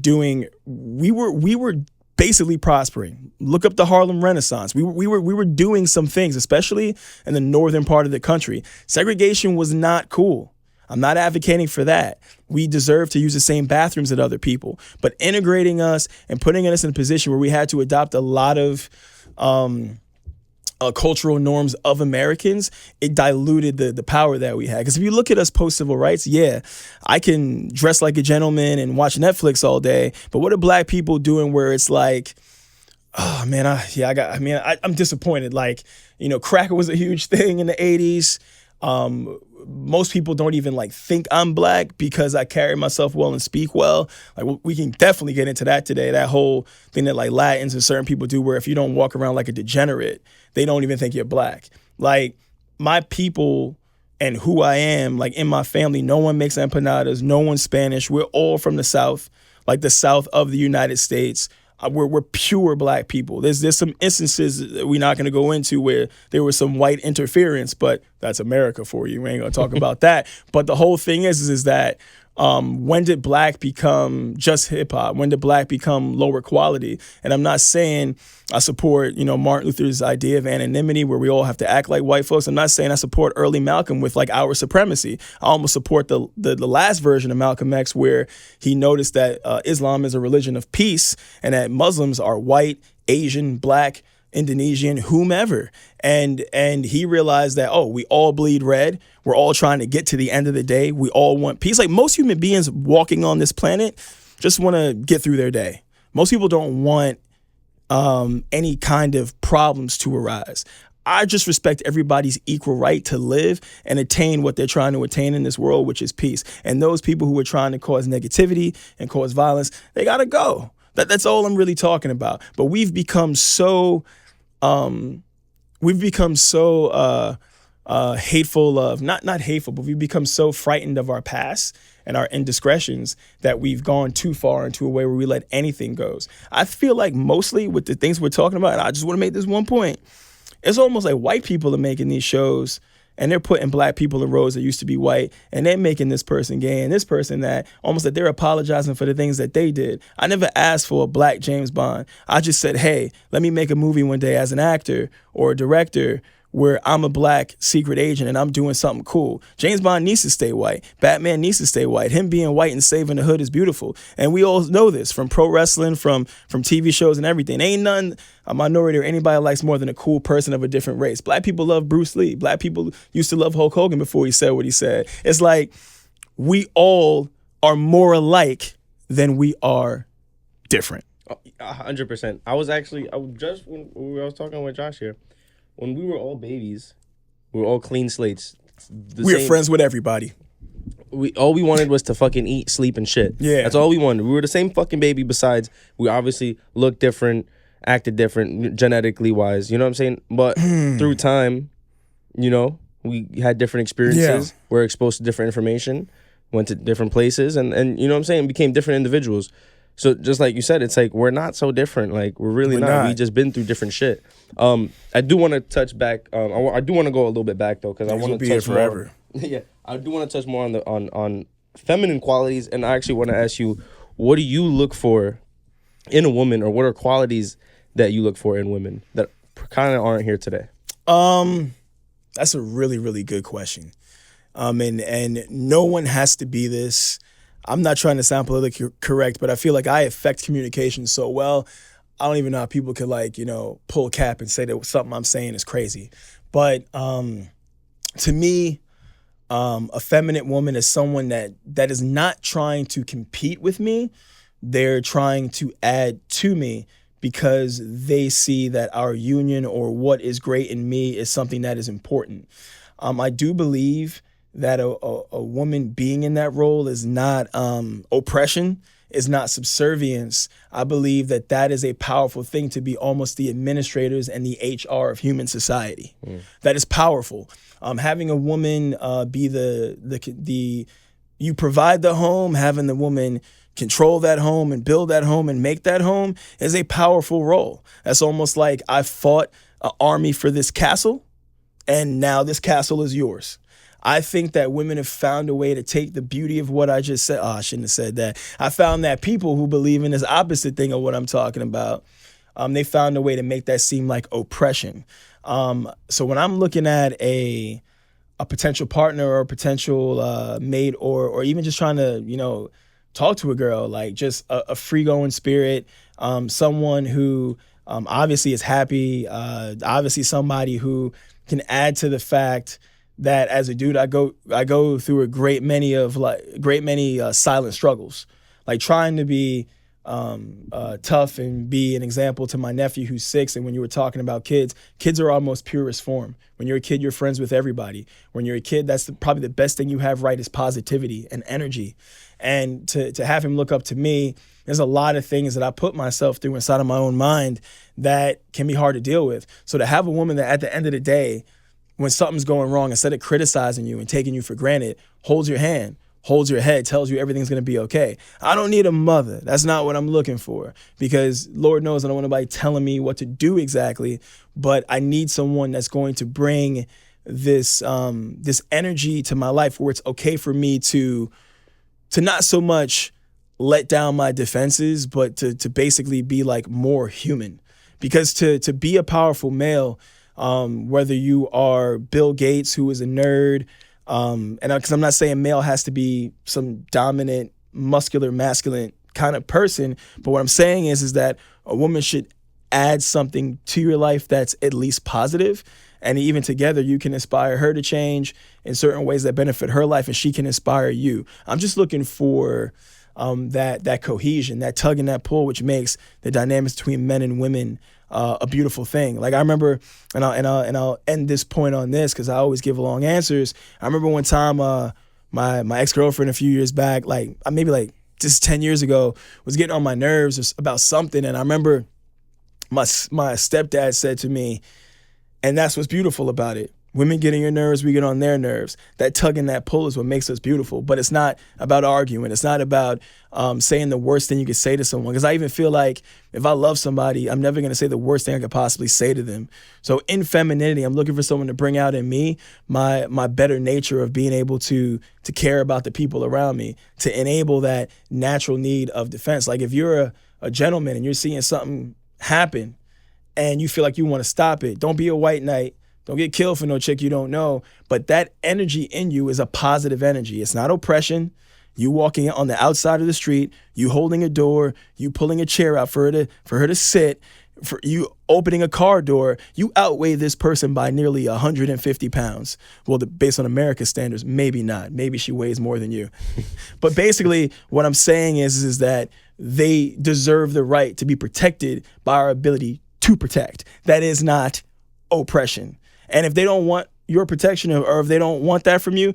we were basically prospering. Look up the Harlem Renaissance. We were doing some things, especially in the northern part of the country. Segregation was not cool. I'm not advocating for that. We deserve to use the same bathrooms that other people. But integrating us and putting us in a position where we had to adopt a lot of cultural norms of Americans, it diluted the power that we had. Because if you look at us post-civil rights, I can dress like a gentleman and watch Netflix all day. But what are black people doing where it's like, oh, man, I'm disappointed. Like, cracker was a huge thing in the 80s. Most people don't even think I'm black because I carry myself well and speak well. Like we can definitely get into that today. That whole thing that Latins and certain people do, where if you don't walk around like a degenerate, they don't even think you're black. Like my people and who I am, in my family, no one makes empanadas, no one's Spanish. We're all from the South, the South of the United States. We're pure black people. There's some instances that we're not going to go into where there was some white interference, but that's America for you. We ain't going to talk about that. But the whole thing is that When did black become just hip hop? When did black become lower quality? And I'm not saying I support, Martin Luther's idea of anonymity where we all have to act like white folks. I'm not saying I support early Malcolm with like our supremacy. I almost support the last version of Malcolm X where he noticed that Islam is a religion of peace and that Muslims are white, Asian, black, Indonesian, whomever. And he realized that, we all bleed red. We're all trying to get to the end of the day. We all want peace. Like most human beings walking on this planet just want to get through their day. Most people don't want any kind of problems to arise. I just respect everybody's equal right to live and attain what they're trying to attain in this world, which is peace. And those people who are trying to cause negativity and cause violence, they got to go. That's all I'm really talking about. But we've become so hateful of, not hateful, but we've become so frightened of our past and our indiscretions that we've gone too far into a way where we let anything goes. I feel like mostly with the things we're talking about, and I just want to make this one point, it's almost like white people are making these shows and they're putting black people in roles that used to be white, and they're making this person gay and this person that, almost that they're apologizing for the things that they did. I never asked for a black James Bond. I just said, hey, let me make a movie one day as an actor or a director where I'm a black secret agent and I'm doing something cool. James Bond needs to stay white. Batman needs to stay white. Him being white and saving the hood is beautiful. And we all know this from pro wrestling, from TV shows and everything. Ain't none a minority or anybody likes more than a cool person of a different race. Black people love Bruce Lee. Black people used to love Hulk Hogan before he said what he said. It's like we all are more alike than we are different. 100%. I was just when I was talking with Josh here, when we were all babies, we were all clean slates. We were friends with everybody. All we wanted was to fucking eat, sleep, and shit. Yeah. That's all we wanted. We were the same fucking baby, besides we obviously looked different, acted different, genetically wise. You know what I'm saying? But through time, we had different experiences. Yeah. We're exposed to different information, went to different places, and you know what I'm saying? Became different individuals. So just like you said, it's like we're not so different. Like we're really not. We just been through different shit. I do want to touch back. I do want to go a little bit back though, because I want to touch forever. Yeah, I do want to touch more on feminine qualities, and I actually want to ask you, what do you look for in a woman, or what are qualities that you look for in women that kind of aren't here today? That's a really, really good question. And no one has to be this. I'm not trying to sound politically correct, but I feel like I affect communication so well. I don't even know how people could pull cap and say that something I'm saying is crazy. But to me, a feminine woman is someone that is not trying to compete with me. They're trying to add to me because they see that our union or what is great in me is something that is important. I do believe that a woman being in that role is not oppression, is not subservience. I believe that is a powerful thing, to be almost the administrators and the HR of human society. That is powerful. Having a woman be the you provide the home, having the woman control that home and build that home and make that home is a powerful role. That's almost like I fought an army for this castle, and now this castle is yours. I think that women have found a way to take the beauty of what I just said. I shouldn't have said that. I found that people who believe in this opposite thing of what I'm talking about, they found a way to make that seem like oppression. So when I'm looking at a potential partner or a potential mate, or even just trying to, talk to a girl, like just a free-going spirit, someone who obviously is happy, obviously somebody who can add to the fact that as a dude, I go through a great many silent struggles, like trying to be tough and be an example to my nephew who's 6. And when you were talking about kids are our most purest form. When you're a kid, you're friends with everybody. When you're a kid, that's probably the best thing you have right is positivity and energy. And to have him look up to me, there's a lot of things that I put myself through inside of my own mind that can be hard to deal with. So to have a woman that at the end of the day, when something's going wrong, instead of criticizing you and taking you for granted, holds your hand, holds your head, tells you everything's going to be okay. I don't need a mother. That's not what I'm looking for, because Lord knows I don't want anybody telling me what to do exactly, but I need someone that's going to bring this energy to my life where it's okay for me to to not so much let down my defenses, but to basically be like more human. Because to be a powerful male, whether you are Bill Gates, who is a nerd, and because I'm not saying male has to be some dominant, muscular, masculine kind of person, but what I'm saying is that a woman should add something to your life that's at least positive. And even together, you can inspire her to change in certain ways that benefit her life, and she can inspire you. I'm just looking for that cohesion, that tug and that pull, which makes the dynamics between men and women a beautiful thing. Like I remember, and I'll end this point on this because I always give long answers. I remember one time my ex-girlfriend a few years back, like maybe like just 10 years ago, was getting on my nerves about something, and I remember my stepdad said to me, and that's what's beautiful about it. Women get on your nerves, we get on their nerves. That tug and that pull is what makes us beautiful. But it's not about arguing. It's not about saying the worst thing you could say to someone. Because I even feel like if I love somebody, I'm never going to say the worst thing I could possibly say to them. So in femininity, I'm looking for someone to bring out in me my better nature of being able to care about the people around me, to enable that natural need of defense. Like if you're a gentleman and you're seeing something happen and you feel like you want to stop it, don't be a white knight. Don't get killed for no chick you don't know. But that energy in you is a positive energy. It's not oppression. You walking on the outside of the street, you holding a door, you pulling a chair out for her to sit, for you opening a car door, you outweigh this person by nearly 150 pounds. Well, based on America's standards, maybe not. Maybe she weighs more than you. But basically, what I'm saying is that they deserve the right to be protected by our ability to protect. That is not oppression. And if they don't want your protection or if they don't want that from you,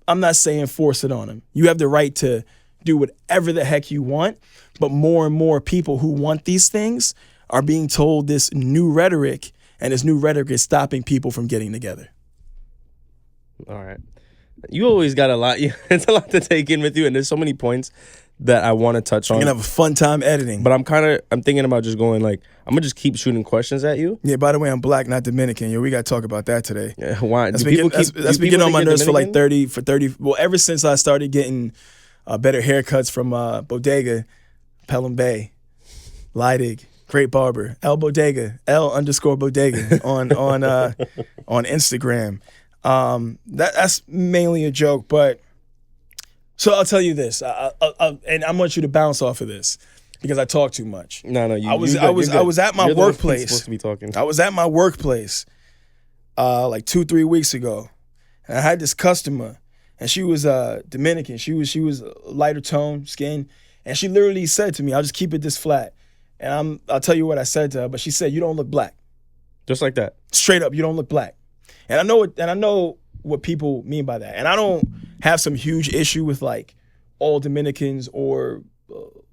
I'm not saying force it on them. You have the right to do whatever the heck you want, but more and more people who want these things are being told this new rhetoric, and this new rhetoric is stopping people from getting together. All right. You always got a lot. It's a lot to take in with you, and there's so many points that I want to touch on. You're going to have a fun time editing. But I'm thinking about just going like, I'm going to just keep shooting questions at you. Yeah, by the way, I'm black, not Dominican. Yo, we got to talk about that today. Yeah, why? That's been getting on my nerves for like 30, well, ever since I started getting better haircuts from Bodega, Pelham Bay, Leidig, great barber, Bodega, L_Bodega on Instagram. That's mainly a joke, but so I'll tell you this, and I want you to bounce off of this because I talk too much. No, I was at my workplace. Supposed to be talking. I was at my workplace like 2-3 weeks ago, and I had this customer, and she was Dominican. She was lighter tone skin, and she literally said to me, "I'll just keep it this flat," and I'll tell you what I said to her. But she said, "You don't look black." Just like that. Straight up, you don't look black. And I know what people mean by that. And I don't have some huge issue with like all Dominicans or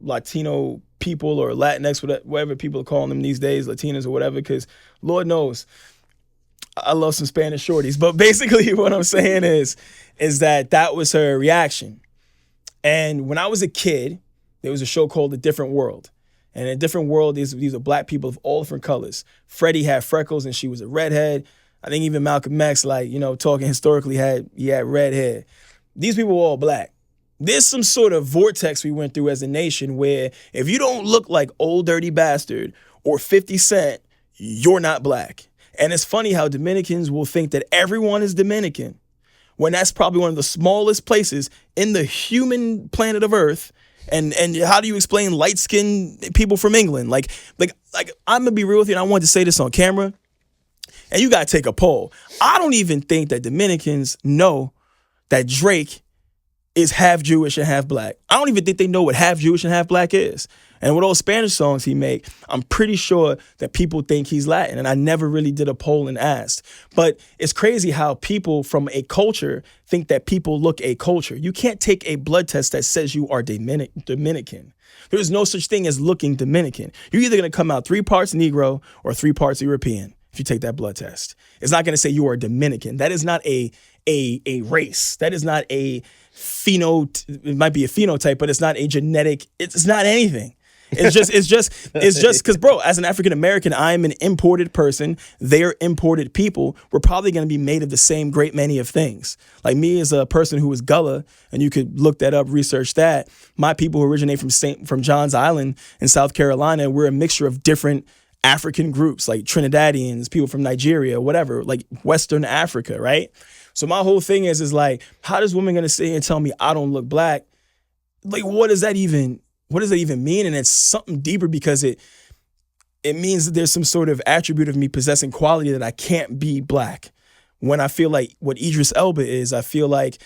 Latino people or Latinx, whatever people are calling them these days, Latinas or whatever, because Lord knows I love some Spanish shorties. But basically what I'm saying is that was her reaction. And when I was a kid, there was a show called A Different World. And in A Different World, these are black people of all different colors. Freddie had freckles and she was a redhead. I think even Malcolm X, like, you know, talking historically, he had red hair. These people were all black. There's some sort of vortex we went through as a nation where if you don't look like Old Dirty Bastard or 50 Cent, you're not black. And it's funny how Dominicans will think that everyone is Dominican when that's probably one of the smallest places in the human planet of Earth. And how do you explain light-skinned people from England? Like I'm gonna be real with you, and I wanted to say this on camera. And you got to take a poll. I don't even think that Dominicans know that Drake is half Jewish and half black. I don't even think they know what half Jewish and half black is. And with all Spanish songs he make, I'm pretty sure that people think he's Latin. And I never really did a poll and asked. But it's crazy how people from a culture think that people look a culture. You can't take a blood test that says you are Dominican. There's no such thing as looking Dominican. You're either going to come out 3 parts Negro or 3 parts European. If you take that blood test, it's not going to say you are Dominican. That is not a race. That is not a it might be a phenotype, but it's not a genetic. It's not anything. It's just because, bro, as an African American, I am an imported person. They're imported people. We're probably going to be made of the same great many of things. Like me as a person who is Gullah, and you could look that up, research that. My people who originate from Johns Island in South Carolina, we're a mixture of different African groups, like Trinidadians, people from Nigeria, whatever, like Western Africa, right? So my whole thing is like, how does women gonna sit here and tell me I don't look black? Like, what does that even mean? And it's something deeper, because it means that there's some sort of attribute of me possessing quality that I can't be black. When I feel like what Idris Elba is, I feel like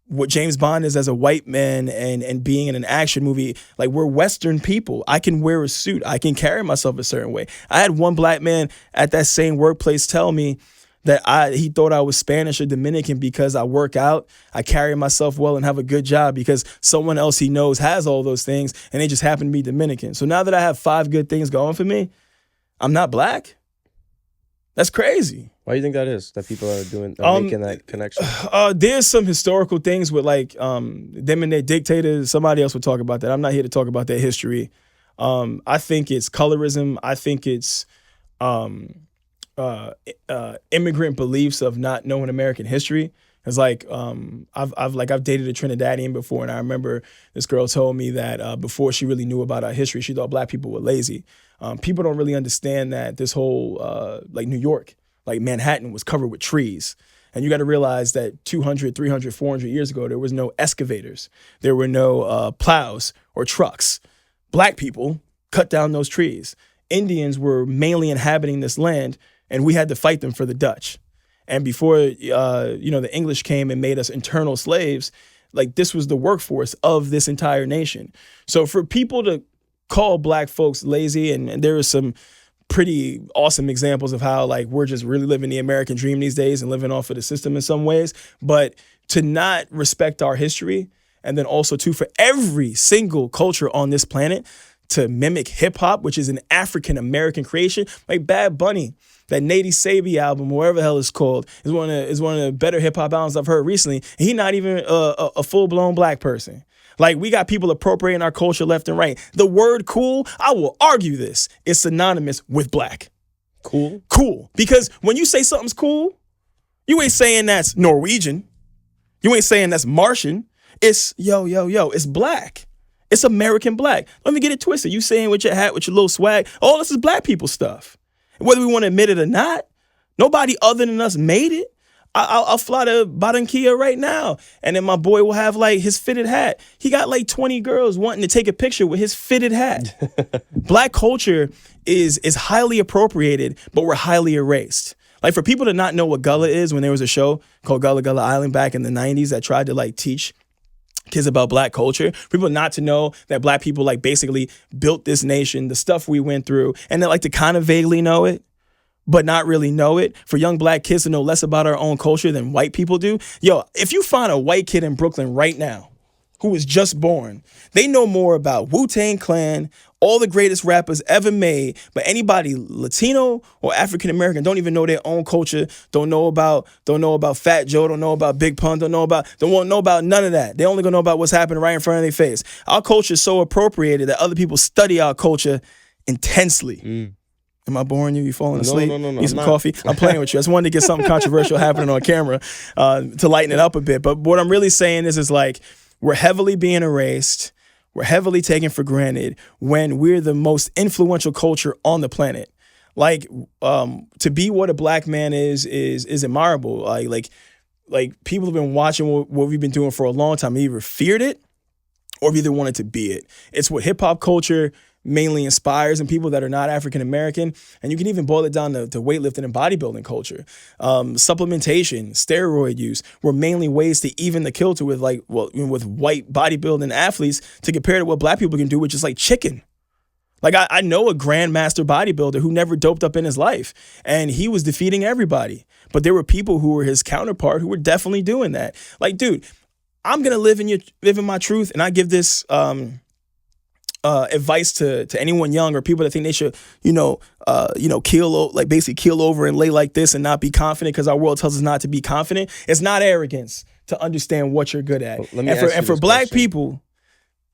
what James Bond is as a white man, and being in an action movie, like, we're Western people. I can wear a suit. I can carry myself a certain way. I had one black man at that same workplace tell me that he thought I was Spanish or Dominican because I work out, I carry myself well, and have a good job, because someone else he knows has all those things and they just happen to be Dominican. So now that I have 5 good things going for me, I'm not black. That's crazy. Why do you think that is? That people are making that connection? There's some historical things with, like, them and their dictators. Somebody else would talk about that. I'm not here to talk about their history. I think it's colorism. I think it's immigrant beliefs of not knowing American history. It's like, I've dated a Trinidadian before, and I remember this girl told me that before she really knew about our history, she thought black people were lazy. People don't really understand that this whole, like New York, like Manhattan was covered with trees. And you got to realize that 200, 300, 400 years ago, there was no excavators. There were no plows or trucks. Black people cut down those trees. Indians were mainly inhabiting this land, and we had to fight them for the Dutch. And before, the English came and made us internal slaves, like, this was the workforce of this entire nation. So for people to call black folks lazy, and there are some pretty awesome examples of how, like, we're just really living the American dream these days and living off of the system in some ways, but to not respect our history, and then also too, for every single culture on this planet to mimic hip hop, which is an African American creation, like Bad Bunny. That Nady Sabi album, or whatever the hell it's called, is one of the better hip hop albums I've heard recently. And he's not even a full blown black person. Like, we got people appropriating our culture left and right. The word cool, I will argue this, is synonymous with black. Cool? Cool. Because when you say something's cool, you ain't saying that's Norwegian. You ain't saying that's Martian. It's it's black. It's American black. Let me get it twisted. You saying with your hat, with your little swag, all this is black people stuff. Whether we want to admit it or not, nobody other than us made it. I'll fly to Barranquilla right now, and then my boy will have, like, his fitted hat. He got like 20 girls wanting to take a picture with his fitted hat. Black culture is highly appropriated, but we're highly erased. Like, for people to not know what Gullah is, when there was a show called Gullah Gullah Island back in the 90s that tried to, like, teach kids about black culture, people not to know that black people, like, basically built this nation, the stuff we went through, and they like to kind of vaguely know it, but not really know it. For young black kids to know less about our own culture than white people do. Yo, if you find a white kid in Brooklyn right now who was just born, they know more about Wu-Tang Clan, all the greatest rappers ever made, but anybody Latino or African American don't even know their own culture, don't know about Fat Joe, don't know about Big Pun, don't want to know about none of that. They only gonna know about what's happening right in front of their face. Our culture is so appropriated that other people study our culture intensely. Am I boring you? You falling asleep? No. Need some coffee? I'm playing with you. I just wanted to get something controversial happening on camera to lighten it up a bit. But what I'm really saying is like, we're heavily being erased. We're heavily taken for granted when we're the most influential culture on the planet. Like, to be what a black man is admirable. Like people have been watching what we've been doing for a long time. They either feared it or either wanted to be it. It's what hip hop culture mainly inspires in people that are not African American. And you can even boil it down to weightlifting and bodybuilding culture. Supplementation, steroid use were mainly ways to even the kilter with with white bodybuilding athletes to compare to what black people can do, which is like chicken. Like, I know a grandmaster bodybuilder who never doped up in his life, and he was defeating everybody. But there were people who were his counterpart who were definitely doing that. Like, dude, I'm gonna live in my truth, and I give this advice to anyone young or people that think they should, basically keel over and lay like this and not be confident because our world tells us not to be confident. It's not arrogance to understand what you're good at. And for black people,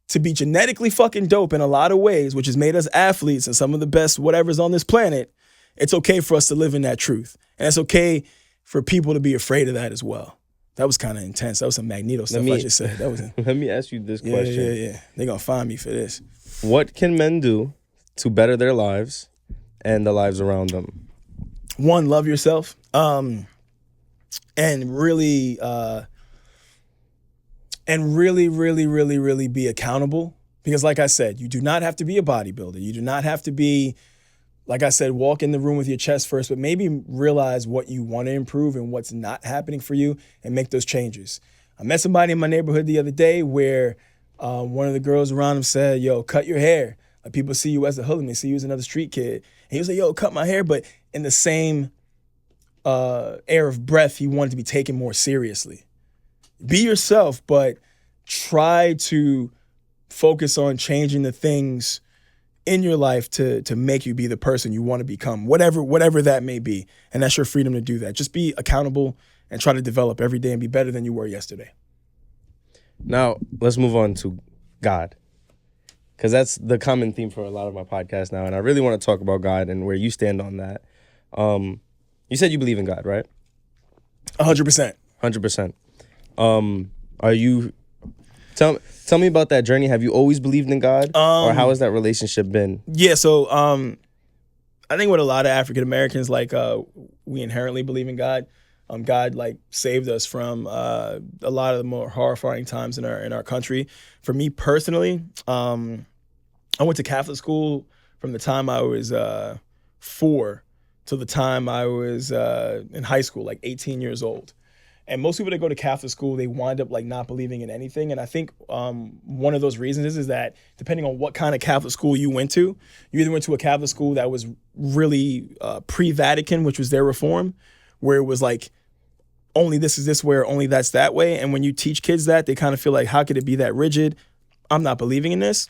to be genetically fucking dope in a lot of ways, which has made us athletes and some of the best whatever's on this planet, it's okay for us to live in that truth. And it's okay for people to be afraid of that as well. That was kind of intense. That was some Magneto stuff I just said. That was Let me ask you this question. Yeah. They're going to find me for this. What can men do to better their lives and the lives around them? One, love yourself. And really be accountable. Because like I said, you do not have to be a bodybuilder. You do not have to be, like I said, walk in the room with your chest first, but maybe realize what you want to improve and what's not happening for you and make those changes. I met somebody in my neighborhood the other day where one of the girls around him said, yo, cut your hair. Like, people see you as a hooligan, they see you as another street kid. And he was like, yo, cut my hair. But in the same air of breath, he wanted to be taken more seriously. Be yourself, but try to focus on changing the things in your life to make you be the person you want to become, whatever that may be. And that's your freedom to do that. Just be accountable and try to develop every day and be better than you were yesterday. Now, let's move on to God, because that's the common theme for a lot of my podcasts now. And I really want to talk about God and where you stand on that. You said you believe in God, right? 100%. 100%. Are you... Tell me about that journey. Have you always believed in God, or how has that relationship been? Yeah, so I think with a lot of African Americans, like we inherently believe in God. God like saved us from a lot of the more horrifying times in our country. For me personally, I went to Catholic school from the time I was 4 till the time I was in high school, like 18 years old. And most people that go to Catholic school, they wind up like not believing in anything. And I think one of those reasons is that depending on what kind of Catholic school you went to, you either went to a Catholic school that was really pre-Vatican, which was their reform, where it was like, only this is this way, or only that's that way. And when you teach kids that, they kind of feel like, how could it be that rigid? I'm not believing in this.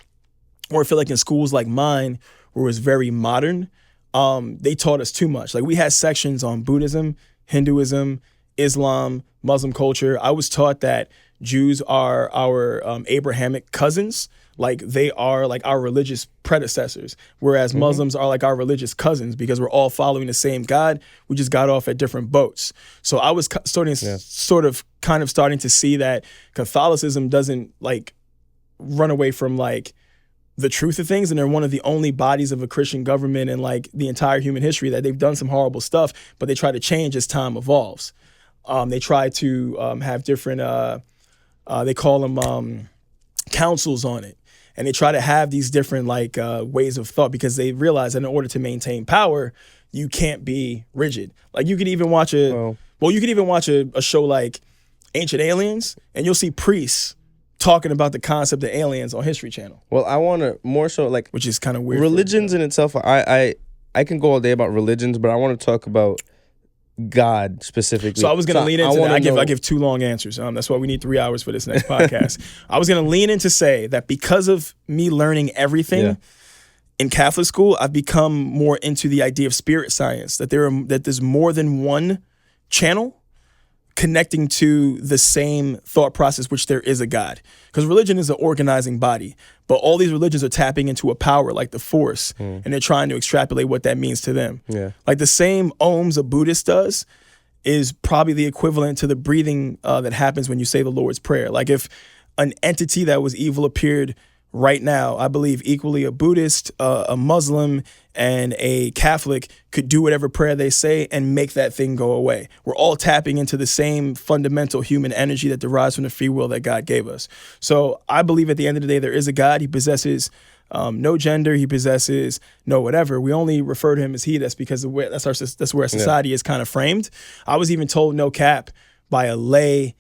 Or I feel like in schools like mine, where it was very modern, they taught us too much. Like, we had sections on Buddhism, Hinduism, Islam, Muslim culture. I was taught that Jews are our Abrahamic cousins. Like, they are like our religious predecessors, whereas Muslims are like our religious cousins, because we're all following the same God. We just got off at different boats. So I was starting to see that Catholicism doesn't like run away from like the truth of things, and they're one of the only bodies of a Christian government in like the entire human history that they've done some horrible stuff, but they try to change as time evolves. They try to have different, they call them councils on it. And they try to have these different like ways of thought, because they realize that in order to maintain power, you can't be rigid. Like, you could even watch a show like Ancient Aliens, and you'll see priests talking about the concept of aliens on History Channel. Well, I want to more so like, which is kind of weird. Religions in itself, I can go all day about religions, but I want to talk about God specifically. So I was going to lean into that. I give too long answers. That's why we need 3 hours for this next podcast. I was going to lean in to say that because of me learning everything in Catholic school, I've become more into the idea of spirit science, that there's more than one channel connecting to the same thought process, which there is a God. Because religion is an organizing body, but all these religions are tapping into a power like the Force, and they're trying to extrapolate what that means to them. Yeah. Like, the same ohms a Buddhist does is probably the equivalent to the breathing that happens when you say the Lord's Prayer. Like, if an entity that was evil appeared right now, I believe equally a Buddhist, a Muslim, and a Catholic could do whatever prayer they say and make that thing go away. We're all tapping into the same fundamental human energy that derives from the free will that God gave us. So I believe at the end of the day, there is a God. He possesses no gender. He possesses no whatever. We only refer to him as he. That's because that's where our society is kind of framed. I was even told, no cap, by a lay.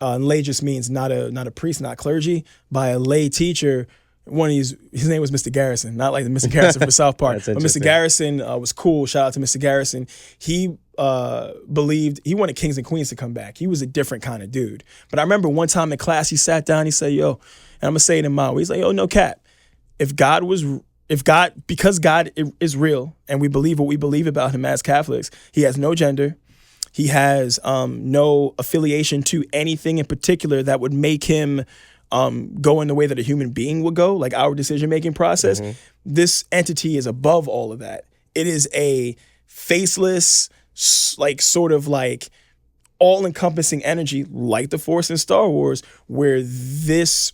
Lay just means not a priest, not clergy, by a lay teacher. His name was Mr. Garrison, not like the Mr. Garrison from South Park. But Mr. Garrison was cool. Shout out to Mr. Garrison. He believed, he wanted kings and queens to come back. He was a different kind of dude. But I remember one time in class, he sat down, he said, yo, and I'm going to say it in my way. He's like, yo, no cap. Because God is real, and we believe what we believe about him as Catholics, he has no gender. He has no affiliation to anything in particular that would make him go in the way that a human being would go, like our decision-making process. This entity is above all of that. It is a faceless, like sort of like all-encompassing energy, like the Force in Star Wars, where this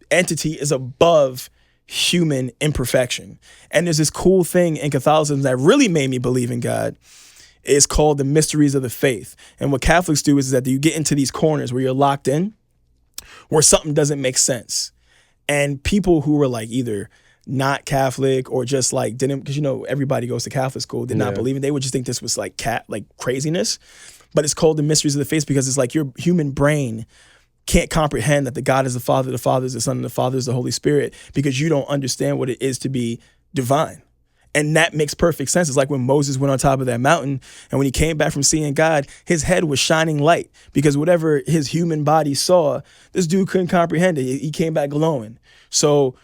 entity is above human imperfection. And there's this cool thing in Catholicism that really made me believe in God. It's called the mysteries of the faith. And what Catholics do is that you get into these corners where you're locked in, where something doesn't make sense. And people who were like either not Catholic or just like didn't, because you know everybody goes to Catholic school, did not believe it. They would just think this was like craziness. But it's called the mysteries of the faith because it's like your human brain can't comprehend that the God is the Father is the Son, and the Father is the Holy Spirit, because you don't understand what it is to be divine. And that makes perfect sense. It's like when Moses went on top of that mountain, and when he came back from seeing God, his head was shining light, because whatever his human body saw, this dude couldn't comprehend it. He came back glowing. So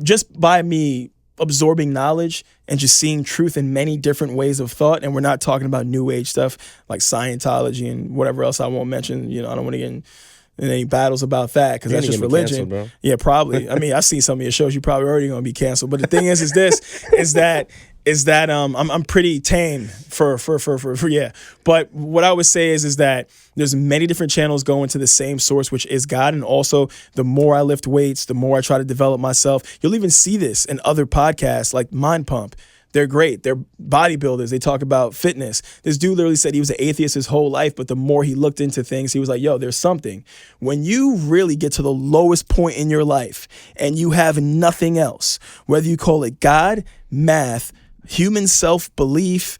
just by me absorbing knowledge and just seeing truth in many different ways of thought, and we're not talking about new age stuff like Scientology and whatever else I won't mention. You know, I don't want to get in any battles about that, because that's just religion. Canceled, bro. Yeah, probably. I mean, I've seen some of your shows. You're probably already going to be canceled. But the thing is that I'm pretty tame for yeah. But what I would say is that there's many different channels going to the same source, which is God. And also, the more I lift weights, the more I try to develop myself. You'll even see this in other podcasts like Mind Pump. They're great. They're bodybuilders. They talk about fitness. This dude literally said he was an atheist his whole life, but the more he looked into things, he was like, yo, there's something. When you really get to the lowest point in your life and you have nothing else, whether you call it God, math, human self-belief,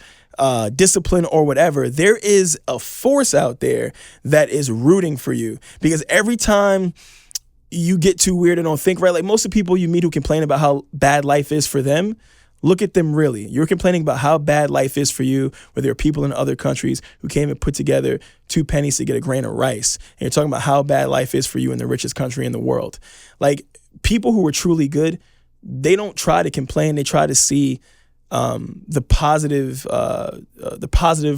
discipline, or whatever, there is a force out there that is rooting for you. Because every time you get too weird and don't think right, like most of the people you meet who complain about how bad life is for them, look at them really. You're complaining about how bad life is for you, where there are people in other countries who can't even put together 2 pennies to get a grain of rice. And you're talking about how bad life is for you in the richest country in the world. Like, people who are truly good, they don't try to complain. They try to see the positive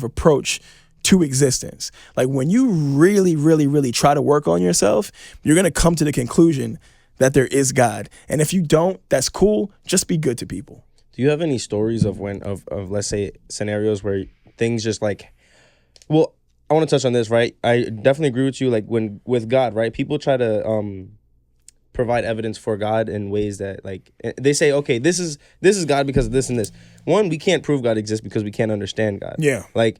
approach to existence. Like, when you really, really, really try to work on yourself, you're going to come to the conclusion that there is God. And if you don't, that's cool. Just be good to people. Do you have any stories of let's say scenarios where things just like, well, I want to touch on this, right? I definitely agree with you. Like with God, right? People try to provide evidence for God in ways that, like, they say, okay, this is God because of this and this. One, we can't prove God exists because we can't understand God. Yeah. Like,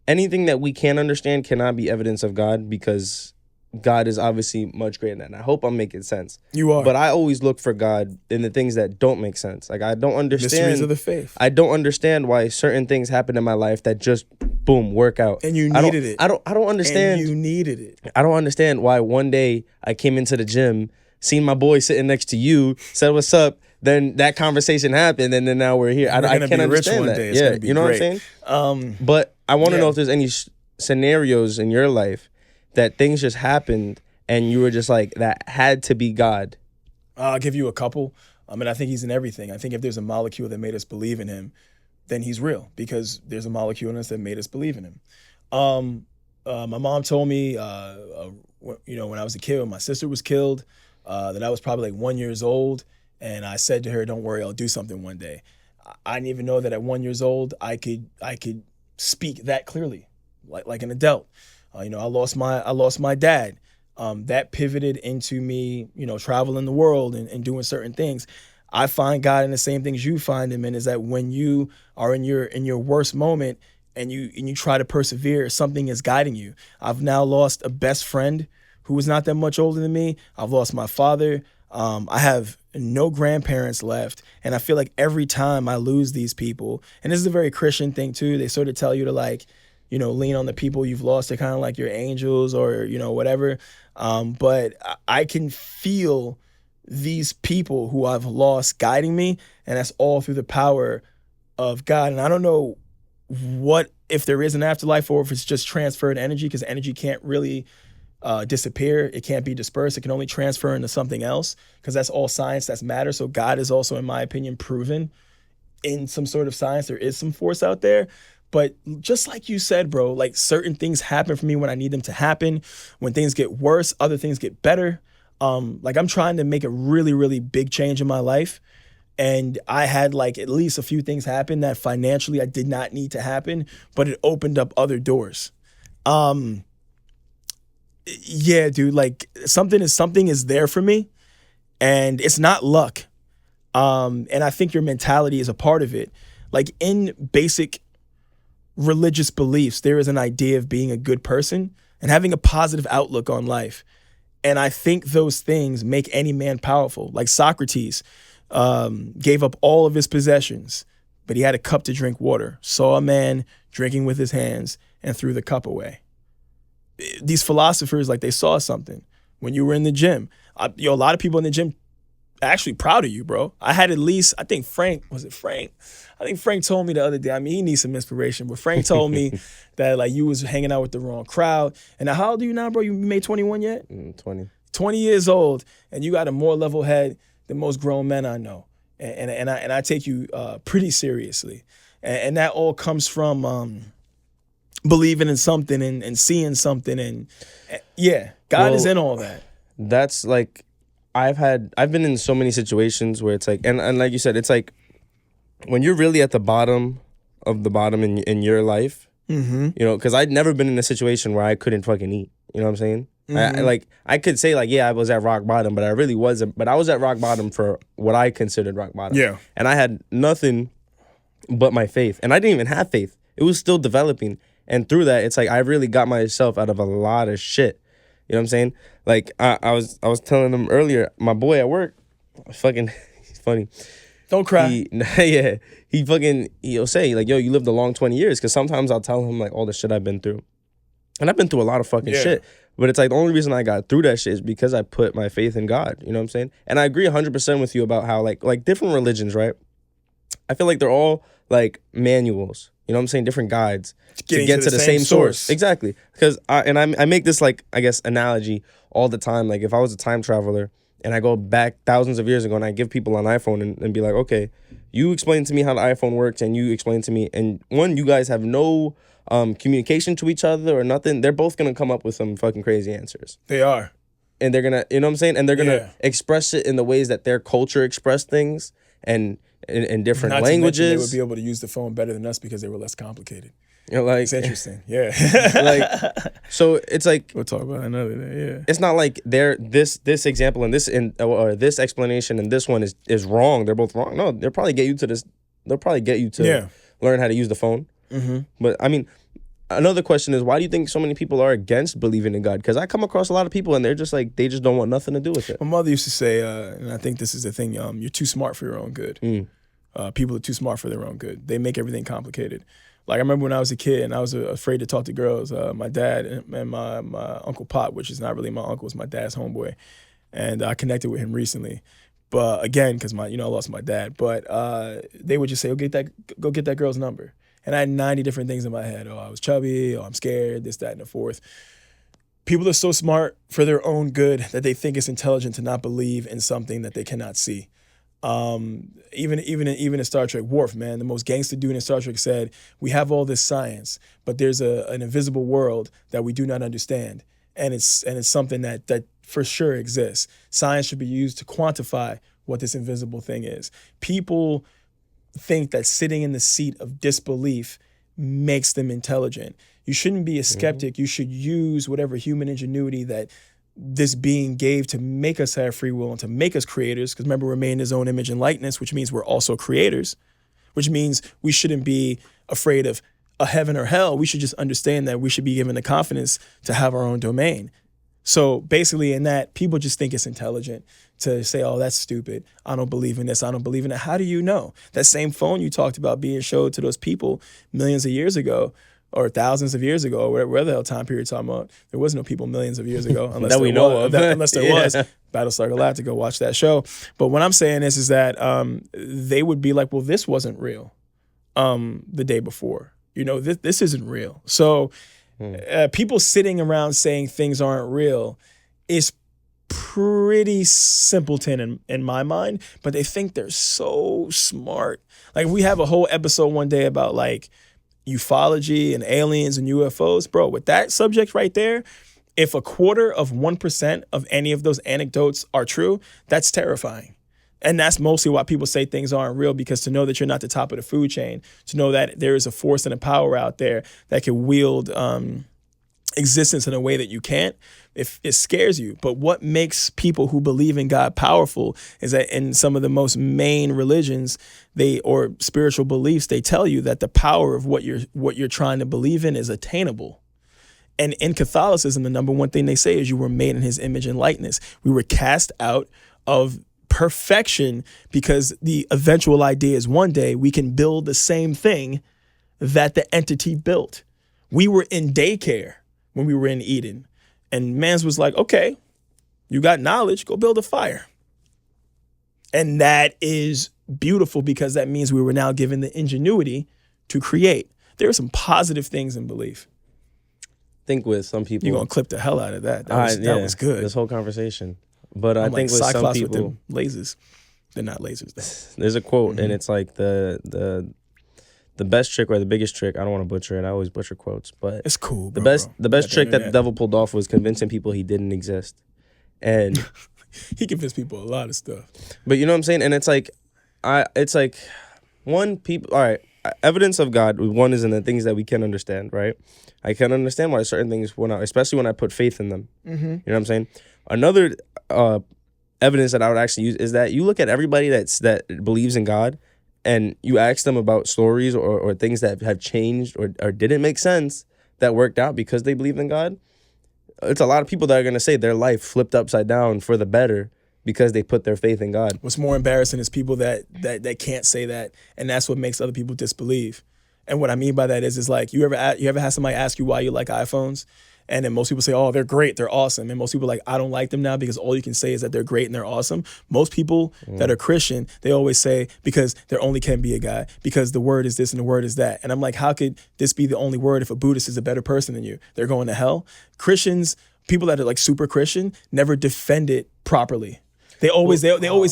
anything that we can't understand cannot be evidence of God, because God is obviously much greater than that. And I hope I'm making sense. You are. But I always look for God in the things that don't make sense. Like, I don't understand. Mysteries of the faith. I don't understand why certain things happen in my life that just, boom, work out. And you needed it. I don't understand. And you needed it. I don't understand why one day I came into the gym, seen my boy sitting next to you, said, what's up? Then that conversation happened, and then now we're here. I can't understand that. It's gonna be you know great. what I'm saying? But I want to know if there's any scenarios in your life that things just happened and you were just like, that had to be God. I'll give you a couple. I mean, I think he's in everything. I think if there's a molecule that made us believe in him, then he's real, because there's a molecule in us that made us believe in him. My mom told me, when I was a kid, when my sister was killed, that I was probably like 1 year old. And I said to her, don't worry, I'll do something one day. I didn't even know that at 1 year old, I could speak that clearly, like an adult. I lost my dad. That pivoted into me, traveling the world and doing certain things. I find God in the same things you find him in, is that when you are in your worst moment and you try to persevere, something is guiding you. I've now lost a best friend who was not that much older than me. I've lost my father. I have no grandparents left. And I feel like every time I lose these people, and this is a very Christian thing too, they sort of tell you to lean on the people you've lost. They're kind of like your angels or, whatever. But I can feel these people who I've lost guiding me, and that's all through the power of God. And I don't know if there is an afterlife or if it's just transferred energy, because energy can't really disappear. It can't be dispersed. It can only transfer into something else, because that's all science, that's matter. So God is also, in my opinion, proven in some sort of science. There is some force out there. But just like you said, bro, like certain things happen for me when I need them to happen. When things get worse, other things get better. Like I'm trying to make a really, really big change in my life. And I had like at least a few things happen that financially I did not need to happen, but it opened up other doors. Yeah, dude, like something is there for me, and it's not luck. And I think your mentality is a part of it. Like in basic religious beliefs, there is an idea of being a good person and having a positive outlook on life. And I think those things make any man powerful. Like Socrates gave up all of his possessions, but he had a cup to drink water, saw a man drinking with his hands, and threw the cup away. These philosophers, like they saw something. When you were in the gym, a lot of people in the gym actually proud of you, bro. I had at least, I think Frank told me the other day, I mean, he needs some inspiration, but Frank told me that like you was hanging out with the wrong crowd. And now, how old are you now, bro? You made 21 yet? 20. 20 years old, and you got a more level head than most grown men I know. And I take you pretty seriously. And that all comes from believing in something and seeing something. And yeah, God is in all that. That's like, I've been in so many situations where it's like, and like you said, it's like when you're really at the bottom of the bottom in your life, you know, because I'd never been in a situation where I couldn't fucking eat. You know what I'm saying? I could say like, yeah, I was at rock bottom, but I really wasn't. But I was at rock bottom for what I considered rock bottom. Yeah. And I had nothing but my faith. And I didn't even have faith. It was still developing. And through that, it's like I really got myself out of a lot of shit. You know what I'm saying? Like I was telling them earlier, my boy at work, fucking, he's funny. Don't cry. He'll say like, yo, you lived a long 20 years. Because sometimes I'll tell him like all the shit I've been through. And I've been through a lot of fucking shit. But it's like the only reason I got through that shit is because I put my faith in God. You know what I'm saying? And I agree 100% with you about how like different religions, right? I feel like they're all like manuals. You know what I'm saying? Different guides to get to the same source. Exactly. Because I make this like, I guess, analogy all the time. Like if I was a time traveler and I go back thousands of years ago and I give people an iPhone and be like, okay, you explain to me how the iPhone works and you explain to me. And one, you guys have no communication to each other or nothing. They're both going to come up with some fucking crazy answers. They are. And they're going to, you know what I'm saying? And they're going to express it in the ways that their culture expressed things and in different languages. They would be able to use the phone better than us because they were less complicated. You know, like, it's interesting. Yeah. Like, so it's like, we'll talk about another day. Yeah. It's not like this example and or this explanation and this one is wrong. They're both wrong. No, they'll probably get you to this. They'll probably get you to learn how to use the phone. Mm-hmm. But I mean, another question is, why do you think so many people are against believing in God? Because I come across a lot of people and they're just like, they just don't want nothing to do with it. My mother used to say, and I think this is the thing, you're too smart for your own good. People are too smart for their own good. They make everything complicated. Like I remember when I was a kid and I was afraid to talk to girls. My dad and my Uncle Pop, which is not really my uncle, is my dad's homeboy. And I connected with him recently. But again, because I lost my dad. But they would just say, go get that girl's number. And I had 90 different things in my head. Oh, I was chubby. Oh, I'm scared. This, that, and the fourth. People are so smart for their own good that they think it's intelligent to not believe in something that they cannot see. Even in Star Trek, Worf, man, the most gangster dude in Star Trek said, we have all this science, but there's an invisible world that we do not understand. And it's something that for sure exists. Science should be used to quantify what this invisible thing is. People think that sitting in the seat of disbelief makes them intelligent. You shouldn't be a skeptic. You should use whatever human ingenuity that this being gave to make us have free will and to make us creators. Because remember, we're made in his own image and likeness, which means we're also creators, which means we shouldn't be afraid of a heaven or hell. We should just understand that we should be given the confidence to have our own domain. So basically in that, people just think it's intelligent to say, oh, that's stupid. I don't believe in this. I don't believe in that. How do you know? That same phone you talked about being showed to those people millions of years ago or thousands of years ago, or whatever the hell time period you're talking about. There was no people millions of years ago. Unless that we know of. Unless there was. Battlestar Galactica, watch that show. But what I'm saying is that they would be like, well, this wasn't real the day before. This isn't real. So people sitting around saying things aren't real is pretty simpleton in my mind, but they think they're so smart. Like we have a whole episode one day about like ufology and aliens and UFOs. Bro, with that subject right there, If 1/4% of any of those anecdotes are true, that's terrifying. And that's mostly why people say things aren't real, because to know that you're not the top of the food chain, to know that there is a force and a power out there that can wield existence in a way that you can't, if it scares you. But what makes people who believe in God powerful is that in some of the most main religions, or spiritual beliefs, they tell you that the power of what you're trying to believe in is attainable. And in Catholicism, the number one thing they say is you were made in his image and likeness. We were cast out of perfection because the eventual idea is one day we can build the same thing that the entity built. We were in daycare when we were in Eden. And man's was like, okay, you got knowledge, go build a fire. And that is beautiful because that means we were now given the ingenuity to create. There are some positive things in belief. I think with some people... You're going to clip the hell out of that. That was good. This whole conversation. But I think like with some people... with them lasers. They're not lasers, though. There's a quote, and it's like the best trick or the biggest trick. I don't want to butcher it. I always butcher quotes, but it's cool. The best trick that the devil pulled off was convincing people he didn't exist, and he convinced people a lot of stuff. But you know what I'm saying? And it's like, All right, evidence of God. One is in the things that we can understand, right? I can understand why certain things especially when I put faith in them. You know what I'm saying? Another evidence that I would actually use is that you look at everybody that believes in God, and you ask them about stories or things that have changed or didn't make sense that worked out because they believed in God. It's a lot of people that are going to say their life flipped upside down for the better because they put their faith in God. What's more embarrassing is people that can't say that, and that's what makes other people disbelieve. And what I mean by that is like, you ever have somebody ask you why you like iPhones? And then most people say, oh, they're great, they're awesome. And most people are like, I don't like them now because all you can say is that they're great and they're awesome. Most people that are Christian, they always say, because there only can be a God, because the word is this and the word is that. And I'm like, how could this be the only word if a Buddhist is a better person than you? They're going to hell. Christians, people that are like super Christian, never defend it properly. They always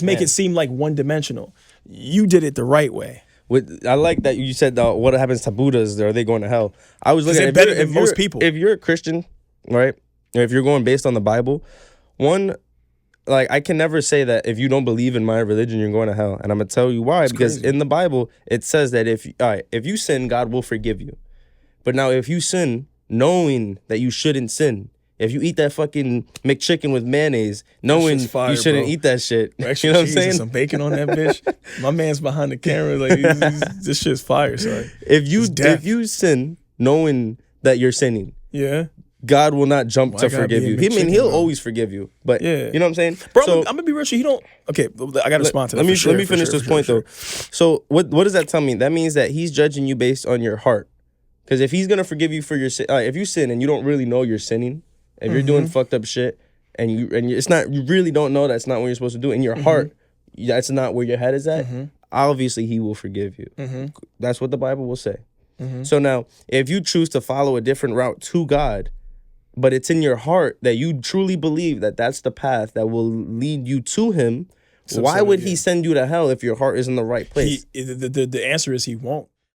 make it seem like one-dimensional. You did it the right way. I like that you said what happens to Buddhas? Are they going to hell? I was looking at better than most people. If you're a Christian, right, or if you're going based on the Bible, I can never say that if you don't believe in my religion, you're going to hell. And I'm gonna tell you why. Because in the Bible it says that if you sin, God will forgive you. But now if you sin knowing that you shouldn't sin, if you eat that fucking McChicken with mayonnaise, knowing you shouldn't eat that shit, you know what I'm saying? Some bacon on that bitch. My man's behind the camera, like this shit's fire. Sorry. If you sin knowing that you're sinning, God will not jump to forgive you. He'll always forgive you. But you know what I'm saying, bro? So, I'm gonna be real. He don't. Okay, I gotta respond to that. Let me finish this point though. So what does that tell me? That means that he's judging you based on your heart. Because if he's gonna forgive you for your sin, if you sin and you don't really know you're sinning. If you're doing fucked up shit and you really don't know that's not what you're supposed to do, in your heart, that's not where your head is at, obviously he will forgive you. That's what the Bible will say. So now, if you choose to follow a different route to God, but it's in your heart that you truly believe that that's the path that will lead you to him, why would he send you to hell if your heart is in the right place? The answer is he won't.